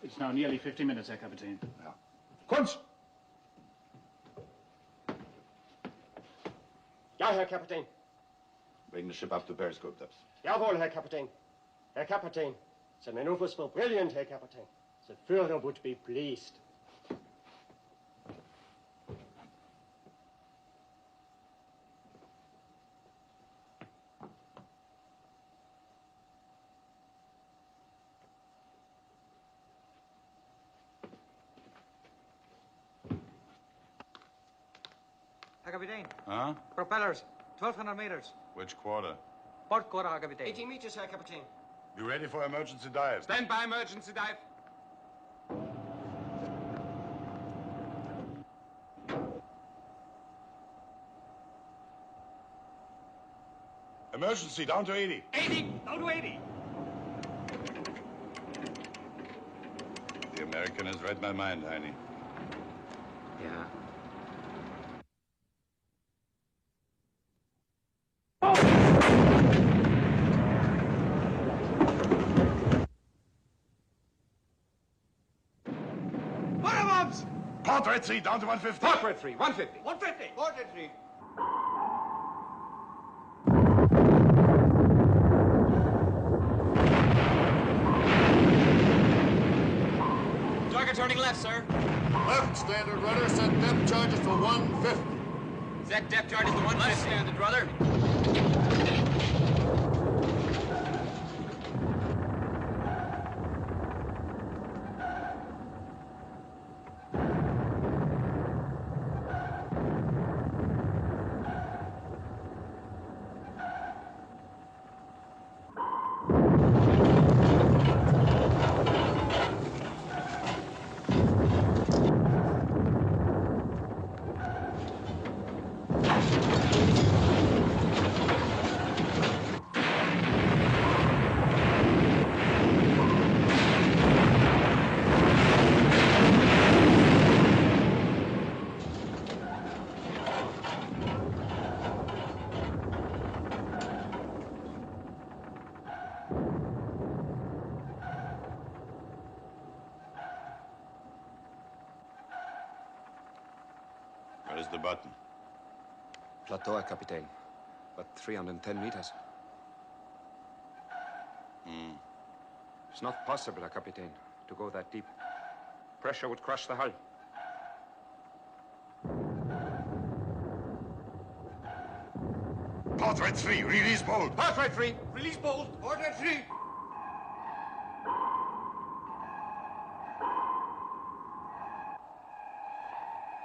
It's now nearly 50 minutes, Herr Kapitän. Ja. Kunz! Ja, Herr Kapitän. Bring the ship up to periscope depth. Jawohl, Herr Kapitän. Herr Kapitän, the maneuvers were brilliant, Herr Kapitän. The Führer would be pleased. Herr Kapitän. Huh? Propellers, 1,200 meters. Which quarter? Port quarter, Herr Kapitän. 18 meters, Herr Kapitän. Be ready for emergency dive. Stand by emergency dive. Emergency, down to 80. 80! Down to 80! The American has read my mind, Heine. Yeah. Bottom-ups! Portrait 3, down to 150. Portrait 3, 150. 150. Portrait 3. Target turning left, sir. Left, standard rudder. Set depth charges for 150. Set depth charges to 150. Left, standard rudder. Where's the button? Plateau, Herr Kapitän. But 310 meters. It's not possible, Herr Kapitän, to go that deep. Pressure would crush the hull. Portrait 3, release bolt. Portrait 3, release bolt. Portrait 3.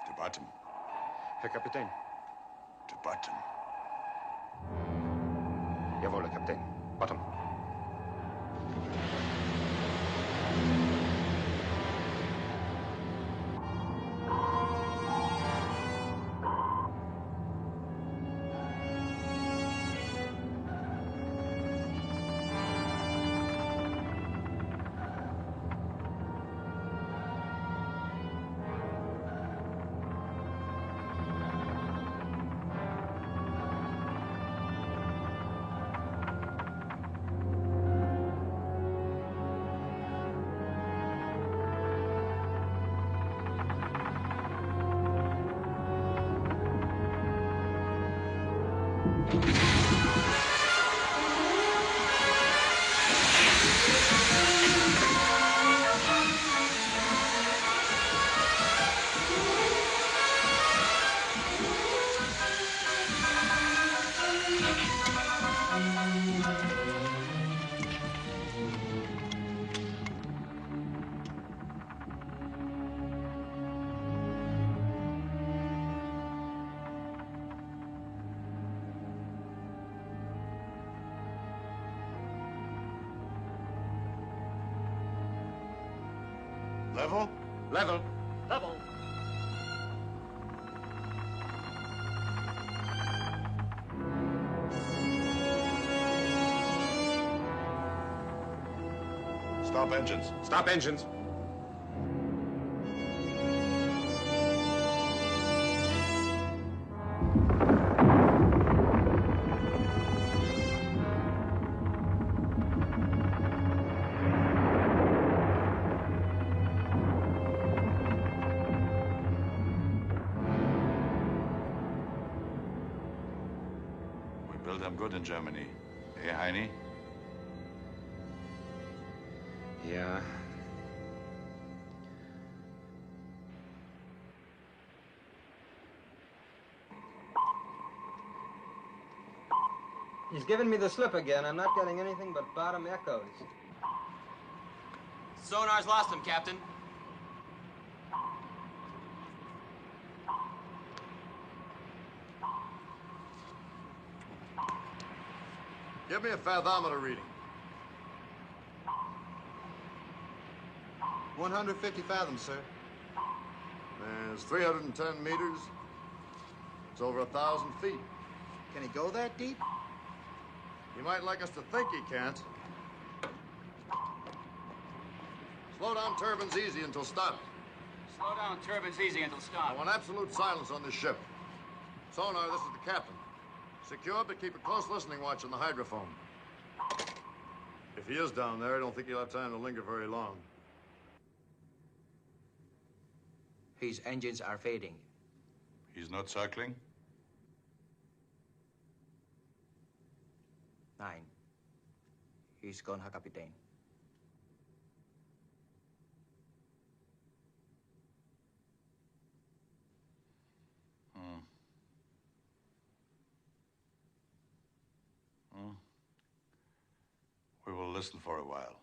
To bottom. Herr Kapitän. To bottom. Jawohl, Herr Kapitän. Bottom. Level? Level. Level. Stop engines. Stop engines. We built them good in Germany. Eh, Heine? Yeah. He's given me the slip again. I'm not getting anything but bottom echoes. Sonar's lost him, Captain. Give me a fathometer reading. 150 fathoms, sir. There's 310 meters. It's over 1,000 feet. Can he go that deep? He might like us to think he can't. Slow down turbines easy until stopped. Slow down turbines easy until I stop. want absolute silence on this ship. Sonar, this is the captain. Secure, but keep a close listening watch on the hydrophone. If he is down there, I don't think he'll have time to linger very long. His engines are fading. He's not circling? 9. He's gone, Herr Kapitän. We will listen for a while.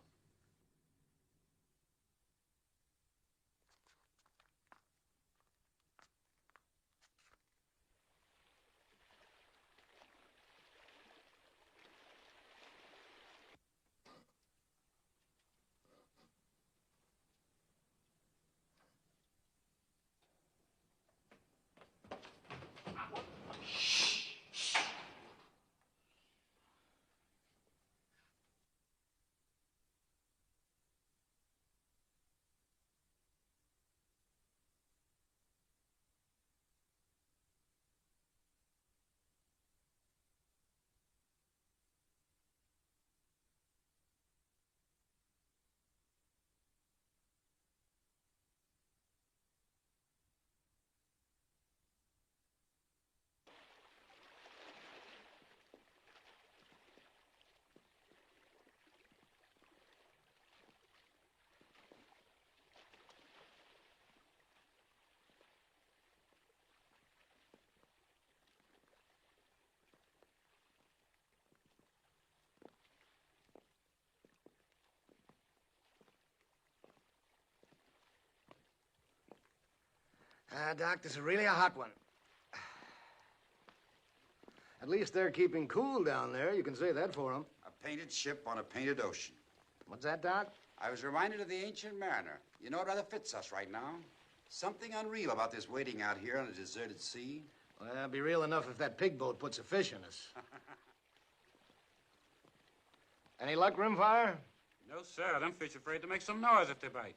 Doc, this is really a hot one. At least they're keeping cool down there. You can say that for them. A painted ship on a painted ocean. What's that, Doc? I was reminded of the ancient mariner. You know, it rather fits us right now. Something unreal about this waiting out here on a deserted sea. Well, it'd be real enough if that pig boat puts a fish in us. Any luck, Rimfire? No, sir. Them fish are afraid to make some noise if they bite.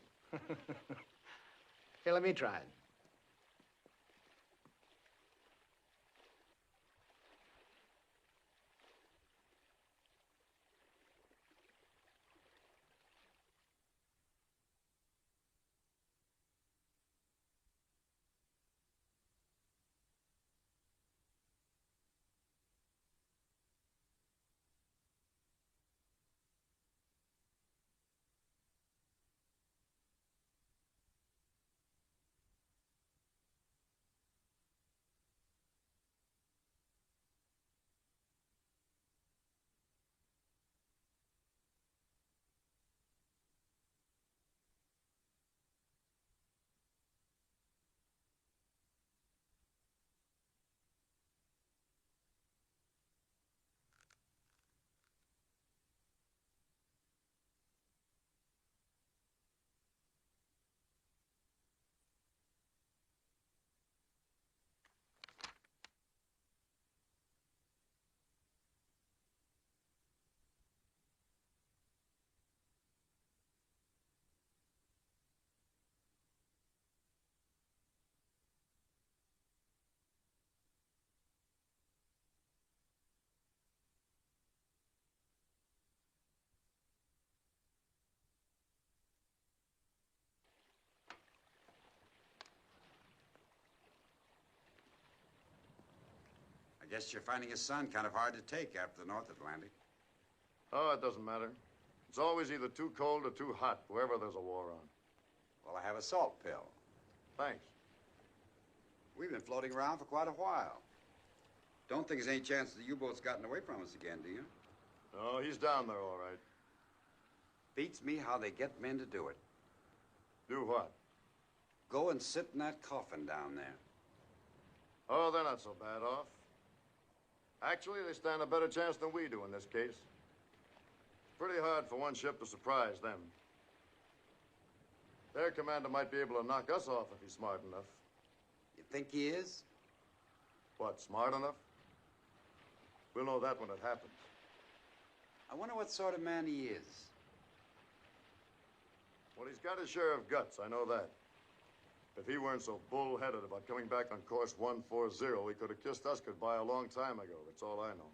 Here, let me try it. I guess you're finding his sun kind of hard to take after the North Atlantic. Oh, it doesn't matter. It's always either too cold or too hot, wherever there's a war on. Well, I have a salt pill. Thanks. We've been floating around for quite a while. Don't think there's any chance the U-boat's gotten away from us again, do you? No, he's down there all right. Beats me how they get men to do it. Do what? Go and sit in that coffin down there. Oh, they're not so bad off. Actually, they stand a better chance than we do in this case. Pretty hard for one ship to surprise them. Their commander might be able to knock us off if he's smart enough. You think he is? What, smart enough? We'll know that when it happens. I wonder what sort of man he is. Well, he's got his share of guts, I know that. If he weren't so bull-headed about coming back on course 140, he could have kissed us goodbye a long time ago. That's all I know.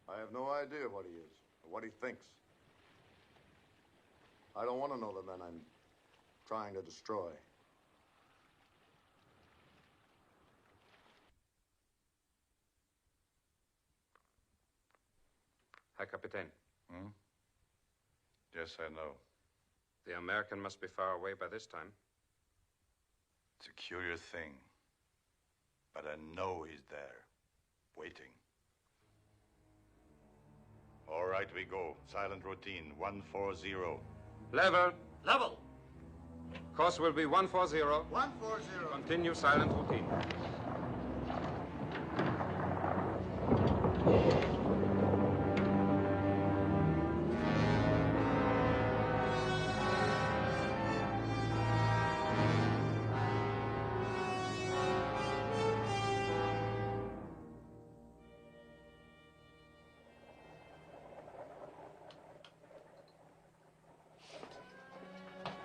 I have no idea what he is or what he thinks. I don't want to know the men I'm trying to destroy. Herr Kapitän. Hmm? Yes, I know. The American must be far away by this time. It's a curious thing. But I know he's there, waiting. All right, we go. Silent routine, 140. Level. Level. Course will be 140. 140. Continue silent routine.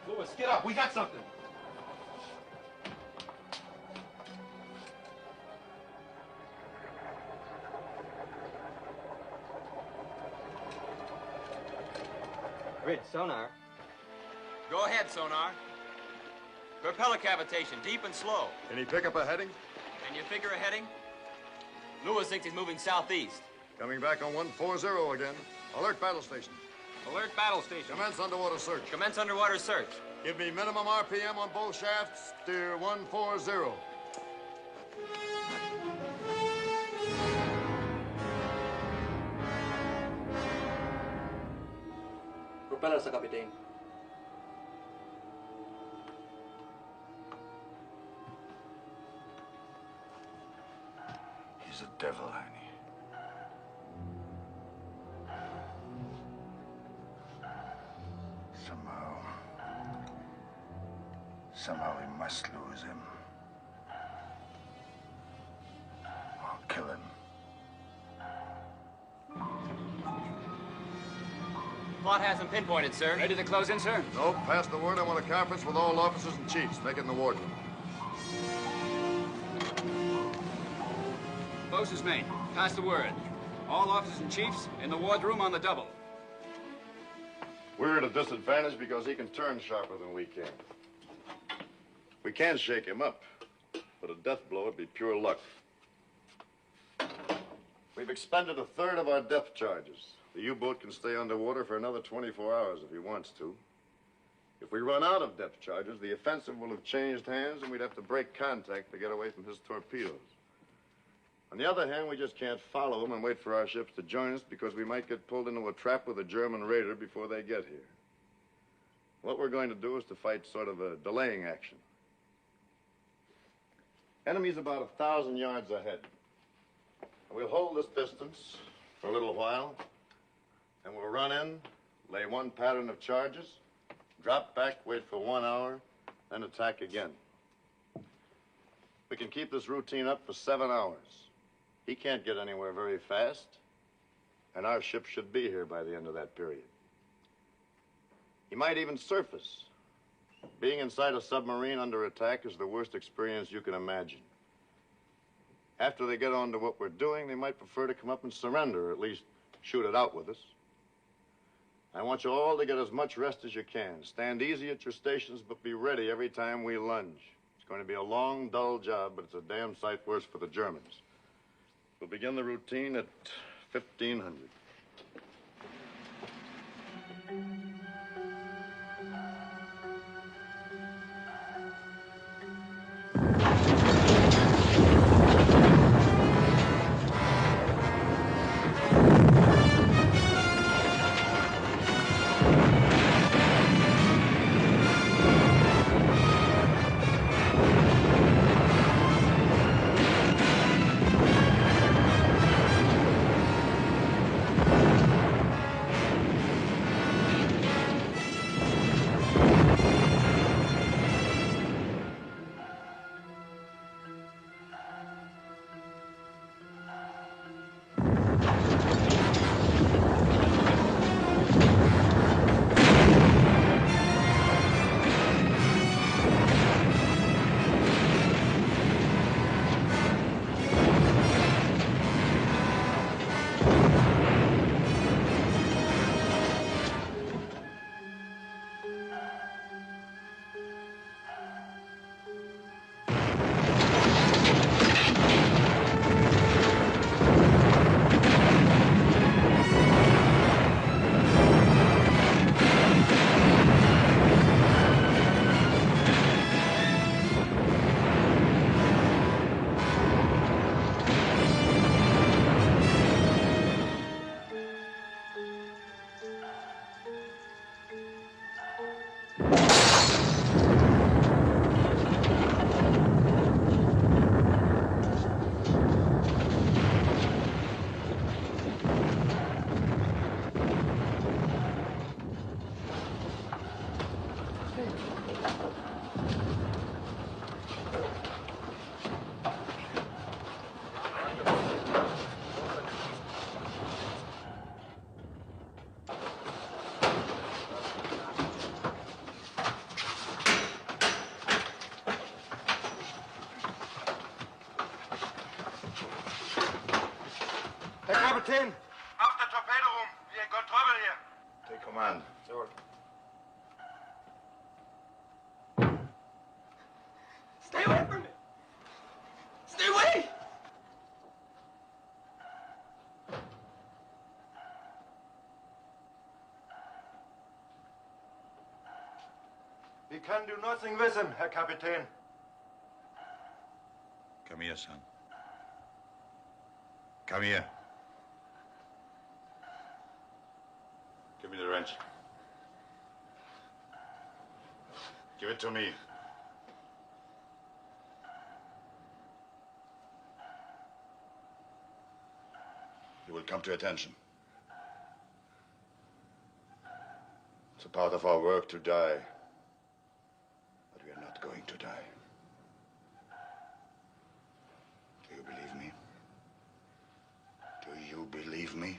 Lewis, get up. We got something. Grid, sonar. Go ahead, sonar. Propeller cavitation, deep and slow. Can he pick up a heading? Can you figure a heading? Lewis thinks he's moving southeast. Coming back on 140 again. Alert battle station. Alert battle station. Commence underwater search. Commence underwater search. Give me minimum RPM on both shafts. Steer 140. Propeller sa Kapitän. He's a devil, Annie. Somehow we must lose him. Or kill him. Plot hasn't pinpointed, sir. Ready to close in, sir? Nope, pass the word. I want a conference with all officers and chiefs. Make it in the wardroom. Bosun's mate, pass the word. All officers and chiefs in the wardroom on the double. We're at a disadvantage because he can turn sharper than we can. We can shake him up, but a death blow would be pure luck. We've expended a third of our depth charges. The U-boat can stay underwater for another 24 hours if he wants to. If we run out of depth charges, the offensive will have changed hands and we'd have to break contact to get away from his torpedoes. On the other hand, we just can't follow him and wait for our ships to join us because we might get pulled into a trap with a German raider before they get here. What we're going to do is to fight sort of a delaying action. Enemy's about 1,000 yards ahead. We'll hold this distance for a little while, and we'll run in, lay one pattern of charges, drop back, wait for 1 hour, then attack again. We can keep this routine up for 7 hours. He can't get anywhere very fast, and our ship should be here by the end of that period. He might even surface. Being inside a submarine under attack is the worst experience you can imagine. After they get on to what we're doing, they might prefer to come up and surrender, or at least shoot it out with us. I want you all to get as much rest as you can. Stand easy at your stations, but be ready every time we lunge. It's going to be a long, dull job, but it's a damn sight worse for the Germans. We'll begin the routine at 1500. Herr Kapitän! Auf der Torpedo rum. Wir got trouble here. Take command. Sir. Stay away from me! Stay away! We can do nothing with him, Herr Kapitän. Come here, son. Come here. Give me the wrench. Give it to me. You will come to attention. It's a part of our work to die. But we are not going to die. Do you believe me? Do you believe me?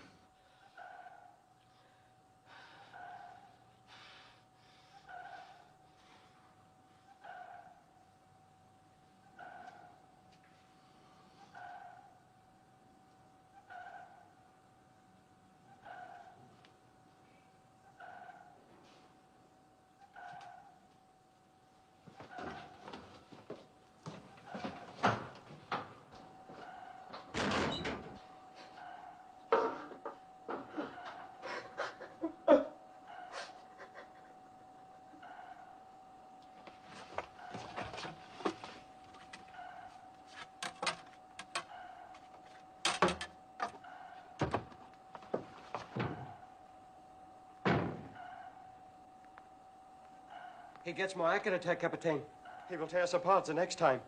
He gets more accurate, Herr Kapitän. He will tear us apart the next time.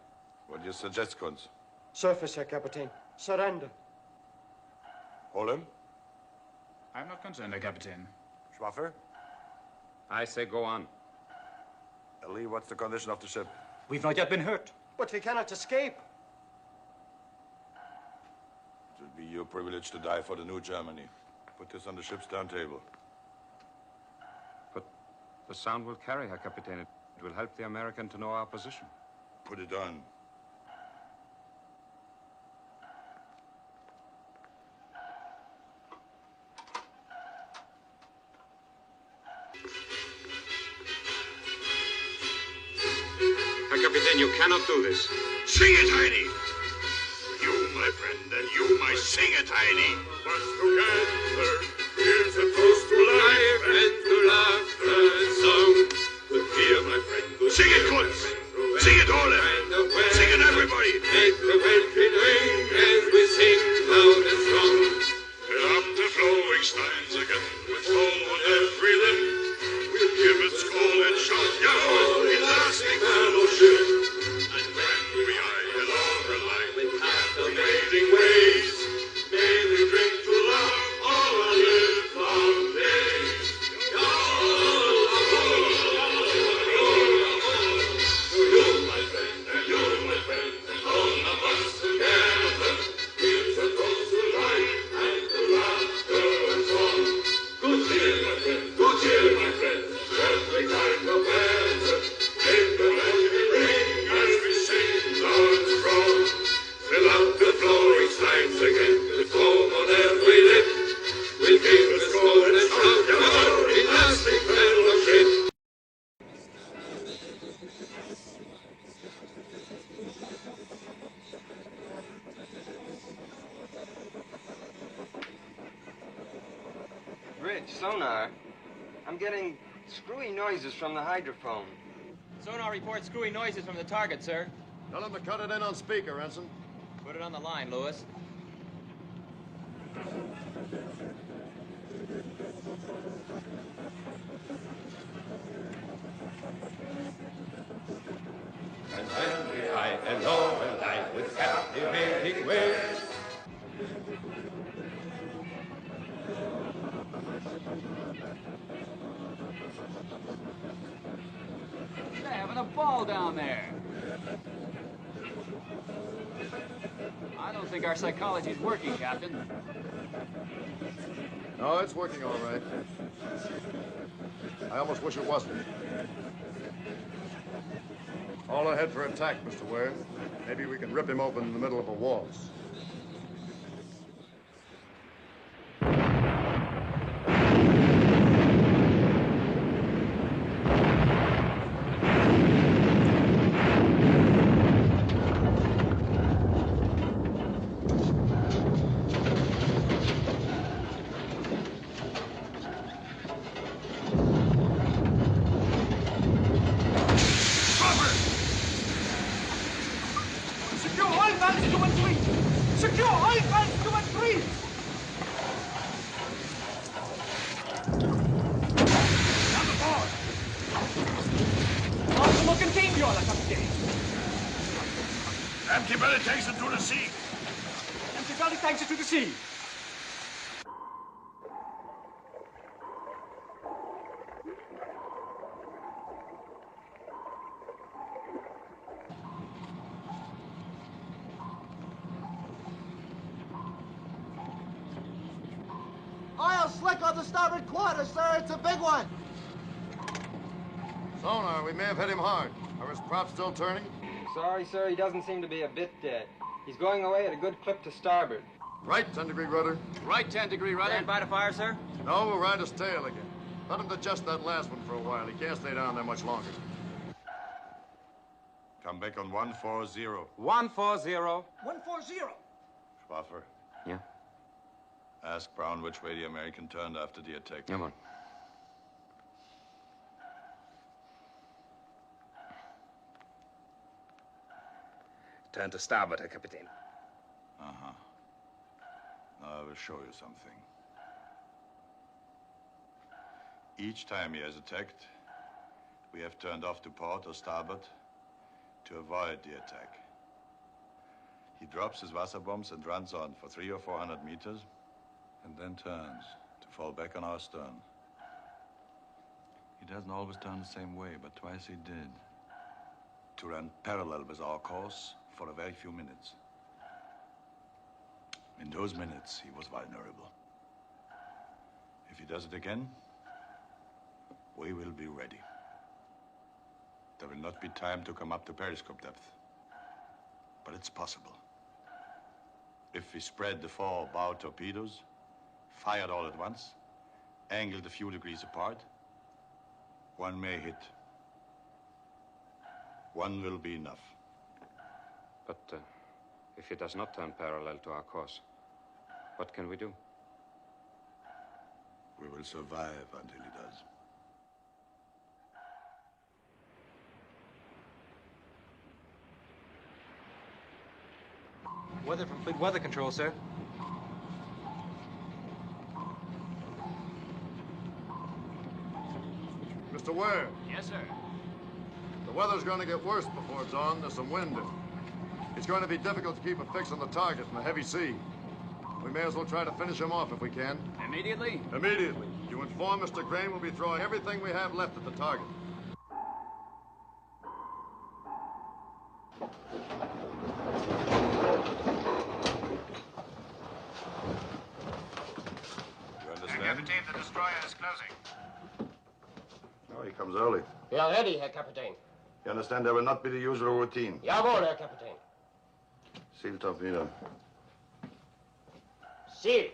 What do you suggest, Kunz? Surface, Herr Kapitän. Surrender. Hold him. I'm not concerned, Herr Kapitän. Schwaffer? I say go on. Lee, what's the condition of the ship? We've not yet been hurt. But we cannot escape. It will be your privilege to die for the new Germany. Put this on the ship's turntable. But the sound will carry, Herr Kapitän. It will help the American to know our position. Put it on. Herr Kapitän, you cannot do this. Sing it, Heidi! You, my friend, and you, my sing it, Heidi! Once together, here's a toast to life and to laughter and song. Good cheer, my friend. Sing it, Kunz! Sing it, all Sing it, everybody! Make the welkin ring as we sing loud and strong. Fill up the flowing steins again with foam on every limb. We'll give it call and shout, Yahoo! In lasting fellowship. And when we eye along the line with captivating ways, may we drink to love all our livelong days. To you, my friend, and you, my friend, and all of us together. Here's a toast to life and to laughter and song. Good cheer, my friend, good cheer, my friend, every kind of weather. Make the welkin ring as we sing loud and strong. Fill up the flowing steins again with foam on every lip. We'll give a score and shout, Yahoo! In lasting fellowship. Rich, sonar. I'm getting screwy noises from the hydrophone. Sonar reports screwy noises from the target, sir. Tell him to cut it in on speaker, Ensign. Put it on the line, Lewis. And when we high and low and light with captivating ways. having a ball down there. I don't think our psychology's working, Captain. No, it's working all right. I almost wish it wasn't. All ahead for attack, Mr. Ware. Maybe we can rip him open in the middle of a waltz. Secure all guns 2 and 3! Secure all guns 2 and 3! Number 4! Possible contain you all, Captain. Empty belly takes it to the sea. Empty belly takes it to the sea. Oil slick on the starboard quarter, sir. It's a big one. Sonar, we may have hit him hard. Are his props still turning? Sorry, sir, he doesn't seem to be a bit dead. He's going away at a good clip to starboard. Right, 10-degree rudder. Right, 10-degree rudder. Stand by to fire, sir. No, we'll ride his tail again. Let him adjust that last one for a while. He can't stay down there much longer. Come back on 140. 140. 140. Schwaffer, Yeah? ask Brown which way the American turned after the attack. Come on. Turn to starboard, Herr Kapitän. Uh-huh. Now I will show you something. Each time he has attacked, we have turned off to port or starboard to avoid the attack. He drops his Wasserbombs and runs on for 300 or 400 meters, and then turns to fall back on our stern. He doesn't always turn the same way, but twice he did. To run parallel with our course for a very few minutes. In those minutes, he was vulnerable. If he does it again, we will be ready. There will not be time to come up to periscope depth, but it's possible. If we spread the 4 bow torpedoes, fired all at once, angled a few degrees apart, one may hit. One will be enough. But if he does not turn parallel to our course, what can we do? We will survive until he does. Weather from Fleet Weather Control, sir. Mr. Ware, Yes, sir. the weather's going to get worse before dawn. There's some wind. It's going to be difficult to keep a fix on the target in the heavy sea. We may as well try to finish him off if we can. Immediately? Immediately. You inform Mr. Crane we'll be throwing everything we have left at the target. You understand? Captain, the destroyer is closing. Oh, he comes early. We are ready, Herr Kapitän. You understand there will not be the usual routine. Jawohl, Herr Kapitän. Seal torpedo. Seal.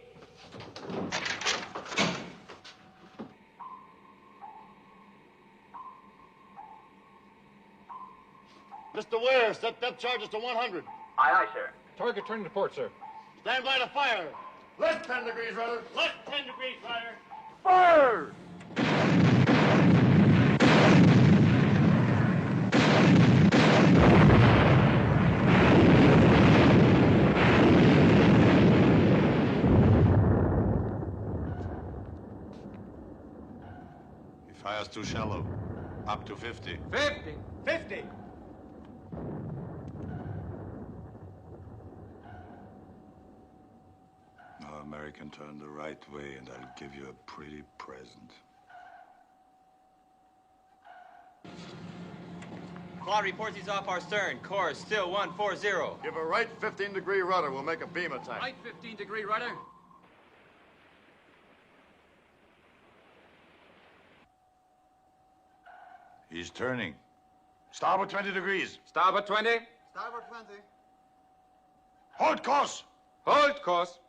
Mr. Ware, set depth charges to 100. Aye, aye, sir. Target turning to port, sir. Stand by to fire. Left 10 degrees, rudder. Left 10 degrees, fire. Fire! He fires too shallow. Up to 50. 50. 50. Now, American, turn the right way, and I'll give you a pretty present. Plot reports he's off our stern. Course still 140. Give a right 15-degree rudder. We'll make a beam attack. Right 15-degree rudder. He's turning. Starboard 20 degrees. Starboard 20. Starboard 20. Hold course. Hold course.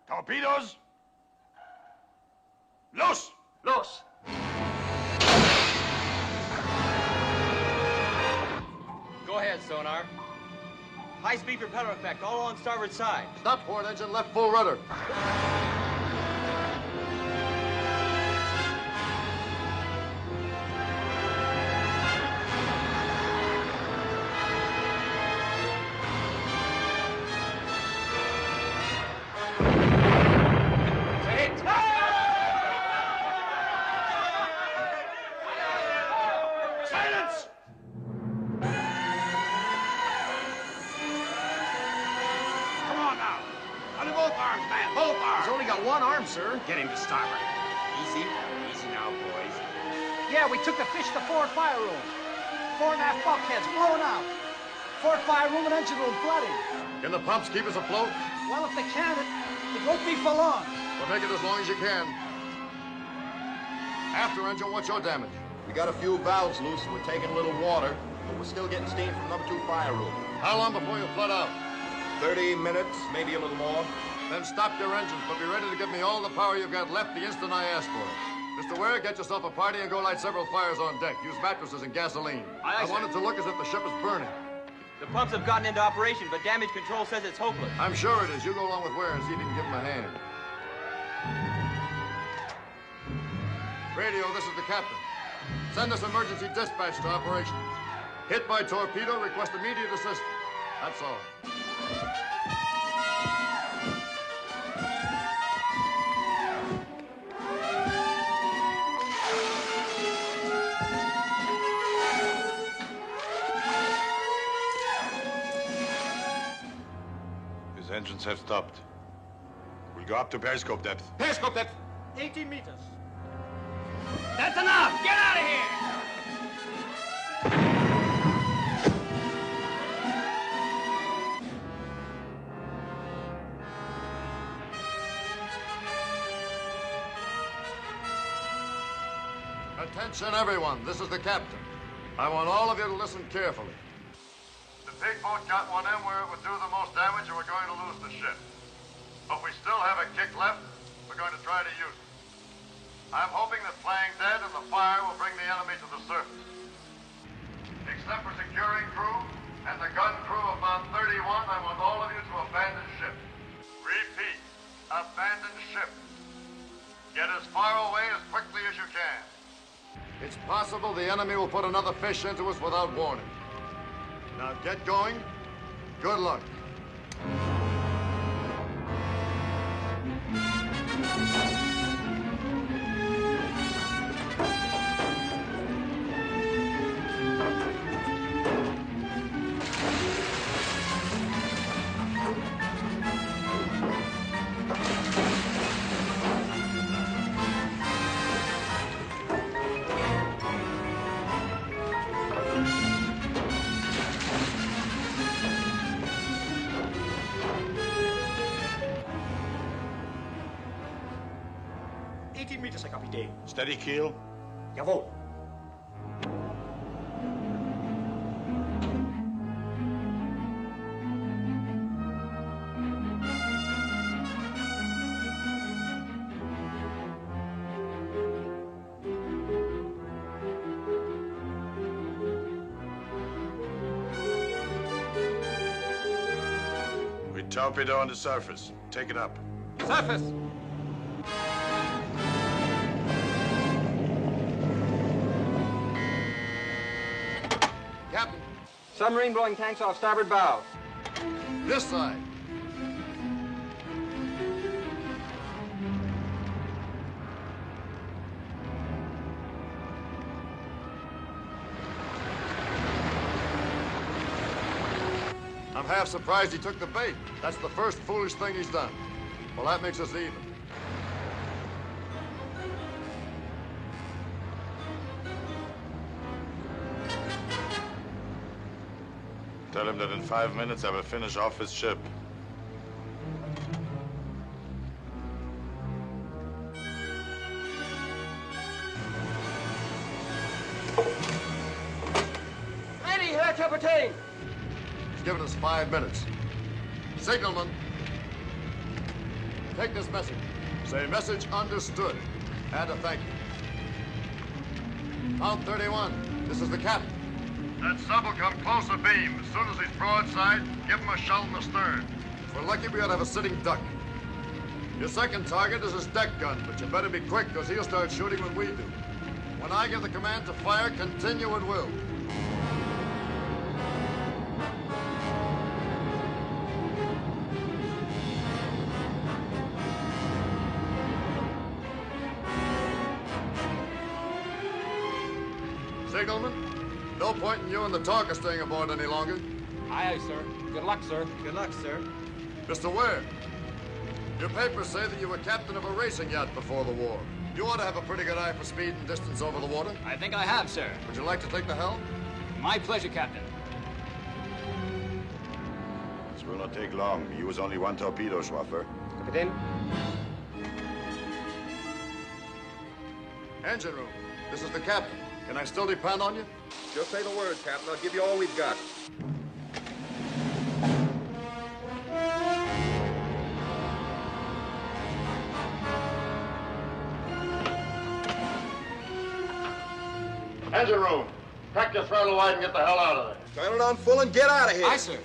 Torpedoes. Los. Los. Go ahead, sonar. High-speed propeller effect, all on starboard side. Stop port engine, left full rudder. Sir. Get him to starboard. Easy. Easy now, boys. Yeah, we took the fish to the forward fire room. 4.5 bulkheads blown out. Forward fire room and engine room flooding. Can the pumps keep us afloat? Well, if they can, it won't be for long. Well, make it as long as you can. After engine, what's your damage? We got a few valves loose and we're taking a little water, but we're still getting steam from number 2 fire room. How long before you flood out? 30 minutes, maybe a little more. Then stop your engines, but be ready to give me all the power you've got left the instant I ask for it. Mr. Ware, get yourself a party and go light several fires on deck. Use mattresses and gasoline. I want it to look as if the ship is burning. The pumps have gotten into operation, but damage control says it's hopeless. I'm sure it is. You go along with Ware and see if you can give him a hand. Radio, this is the captain. Send us emergency dispatch to operations. Hit by torpedo, request immediate assistance. That's all. His engines have stopped. We'll go up to periscope depth. Periscope depth. 18 meters. That's enough! Get out of here! Attention, everyone. This is the captain. I want all of you to listen carefully. The big boat got one in where it would do the most damage and we're going to lose the ship. But we still have a kick left. We're going to try to use it. I'm hoping that playing dead and the fire will bring the enemy to the surface. Except for securing crew and the gun crew of Mount 31, I want all of you to abandon ship. Repeat, abandon ship. Get as far away as quickly as you can. It's possible the enemy will put another fish into us without warning. Now get going. Good luck. Steady keel. Jawohl. We torpedo on the surface. Take it up. Surface! Captain. Submarine blowing tanks off starboard bow. This side. I'm half surprised he took the bait. That's the first foolish thing he's done. Well, that makes us even. Tell him that in 5 minutes I will finish off his ship. Ready, Herr Kapitän! He's given us 5 minutes. Signalman, take this message. Say message understood. And a thank you. Count 31. This is the captain. That sub will come close abeam. As soon as he's broadside, give him a shell in the stern. If we're lucky, we ought to have a sitting duck. Your second target is his deck gun, but you better be quick, because he'll start shooting when we do. When I give the command to fire, continue at will. Signalman, no point in you and the talker staying aboard any longer. Aye, aye, sir. Good luck, sir. Good luck, sir. Mr. Ware, your papers say that you were captain of a racing yacht before the war. You ought to have a pretty good eye for speed and distance over the water. I think I have, sir. Would you like to take the helm? My pleasure, Captain. This will not take long. Use only one torpedo, Schwaffer. Kapitän? Engine room, this is the captain. Can I still depend on you? Just say the word, Captain. I'll give you all we've got. Engine room, crack your throttle wide and get the hell out of there. Turn it on full and get out of here. Aye, sir.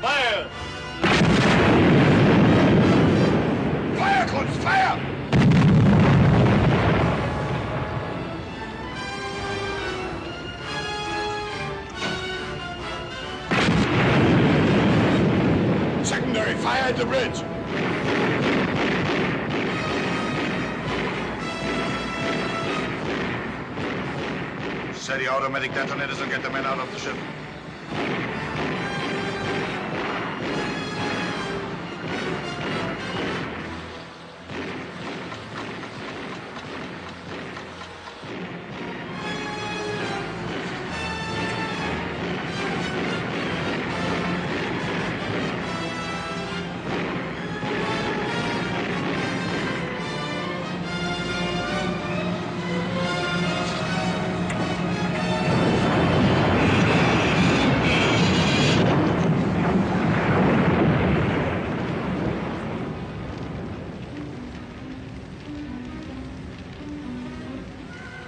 Fire! Fire, Kunz, fire! Secondary, fire at the bridge. Set the automatic detonators and get the men out of the ship.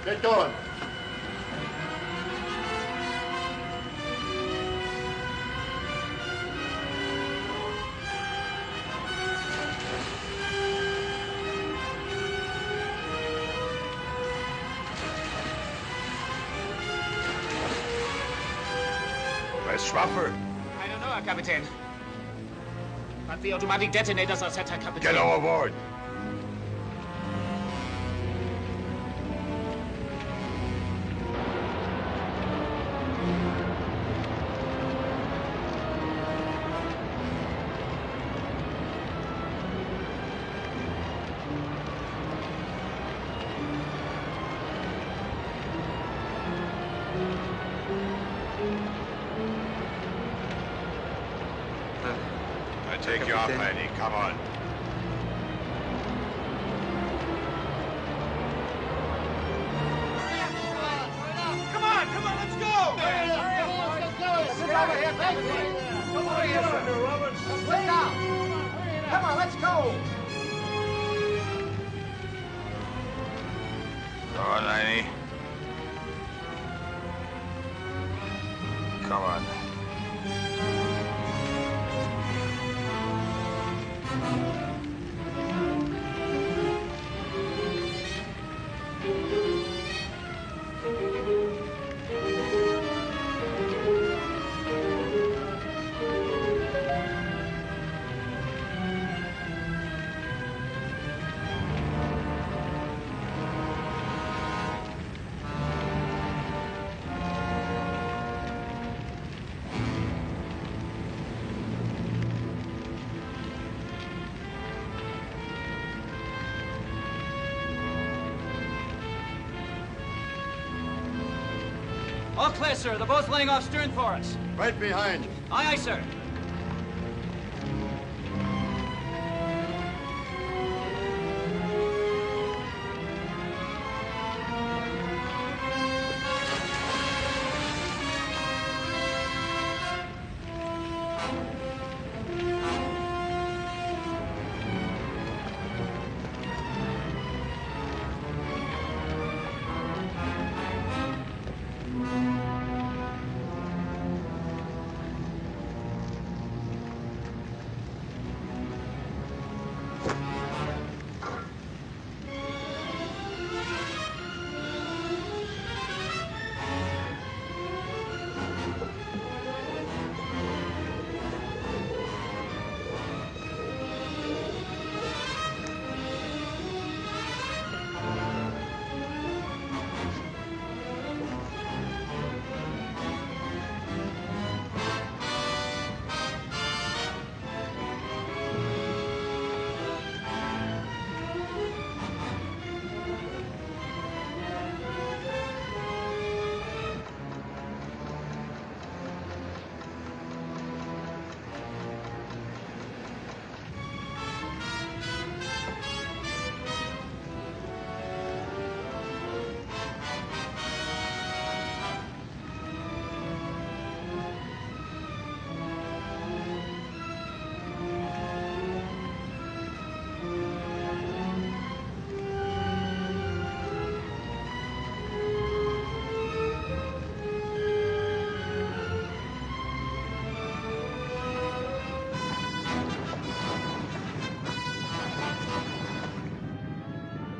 Get going. Where's Schwaffer? I don't know, Herr Kapitän. But the automatic detonators are set, Herr Kapitän. Get overboard. I take you off, Eddie. Come on. Come on, let's go! Sit over here, come over here, Roberts. Sit down. Come on, let's go. Go on, Annie. Come on. clear, sir. The boat's laying off stern for us. Right behind you. Aye, aye, sir.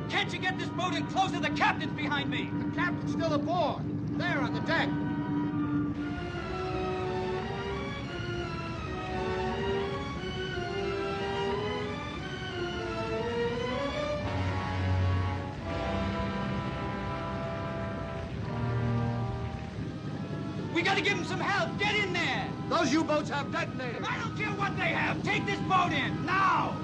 Can't you get this boat in closer? The captain's behind me. The captain's still aboard. There on the deck. We gotta give him some help. Get in there. Those U-boats have detonators. I don't care what they have. Take this boat in, now.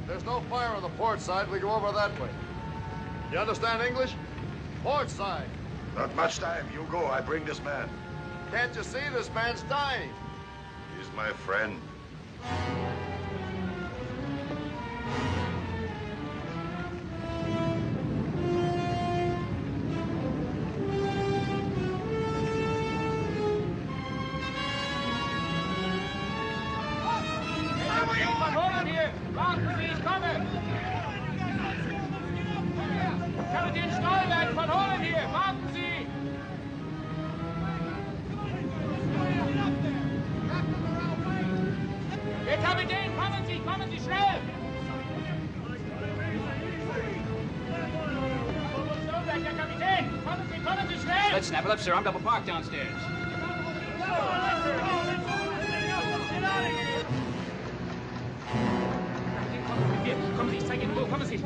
There's no fire on the port side. We go over that way. You understand English? Port side. Not much time. You go. I bring this man. Can't you see this man's dying? He's my friend. Kapitän Stolberg von Holland hier! Warten Sie! Der Kapitän, kommen Sie schnell! Stolberg, der Kapitän! Kommen Sie schnell! Let's snap it up, sir. I'm double parked downstairs. Kommen Sie, ich zeige Ihnen wo. Kommen Sie!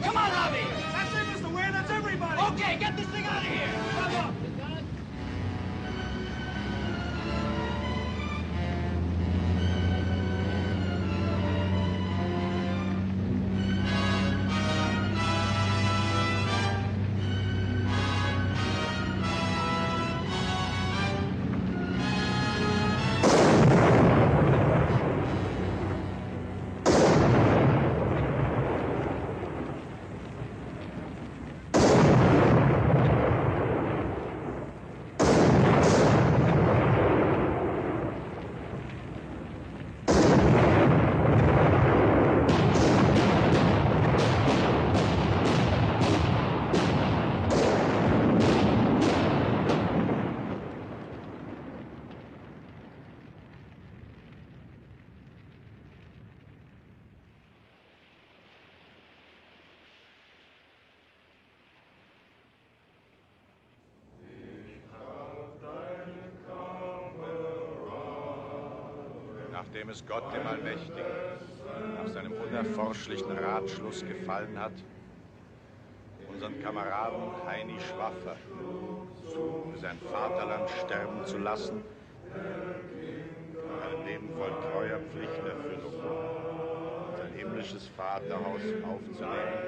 Come on, Robbie! That's it, Mr. Ware, that's everybody! Okay, get this thing out of here! Come on! nachdem es Gott dem Allmächtigen nach seinem unerforschlichen Ratschluss gefallen hat, unseren Kameraden Heini Schwaffer für sein Vaterland sterben zu lassen, ein Leben voll treuer Pflichterfüllung, sein himmlisches Vaterhaus aufzunehmen,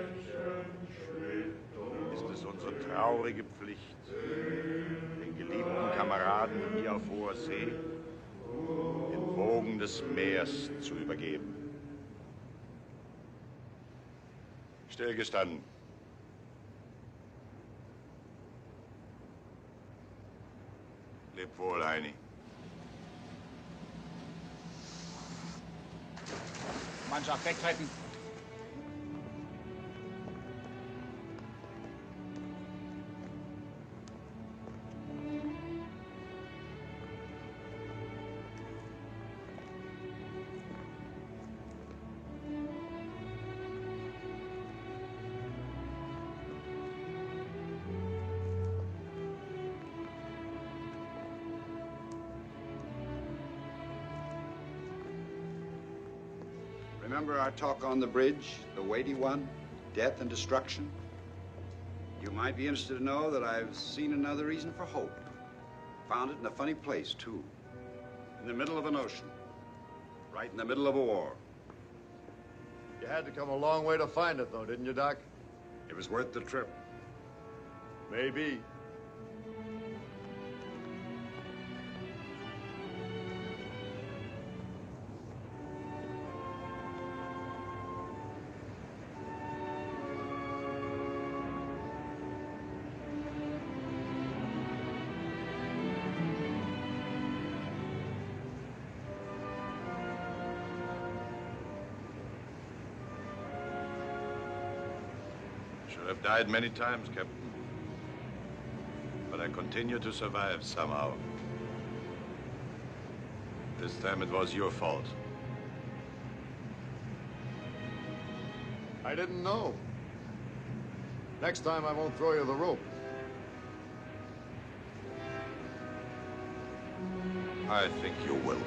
ist es unsere traurige Pflicht, den geliebten Kameraden hier auf hoher See den Wogen des Meers zu übergeben. Stillgestanden. Leb wohl, Heini. Mannschaft wegtreten. Remember our talk on the bridge, the weighty one, death and destruction? You might be interested to know that I've seen another reason for hope. Found it in a funny place, too. In the middle of an ocean. Right in the middle of a war. You had to come a long way to find it, though, didn't you, Doc? It was worth the trip. Maybe. Should have died many times, Captain. But I continue to survive somehow. This time it was your fault. I didn't know. Next time I won't throw you the rope. I think you will.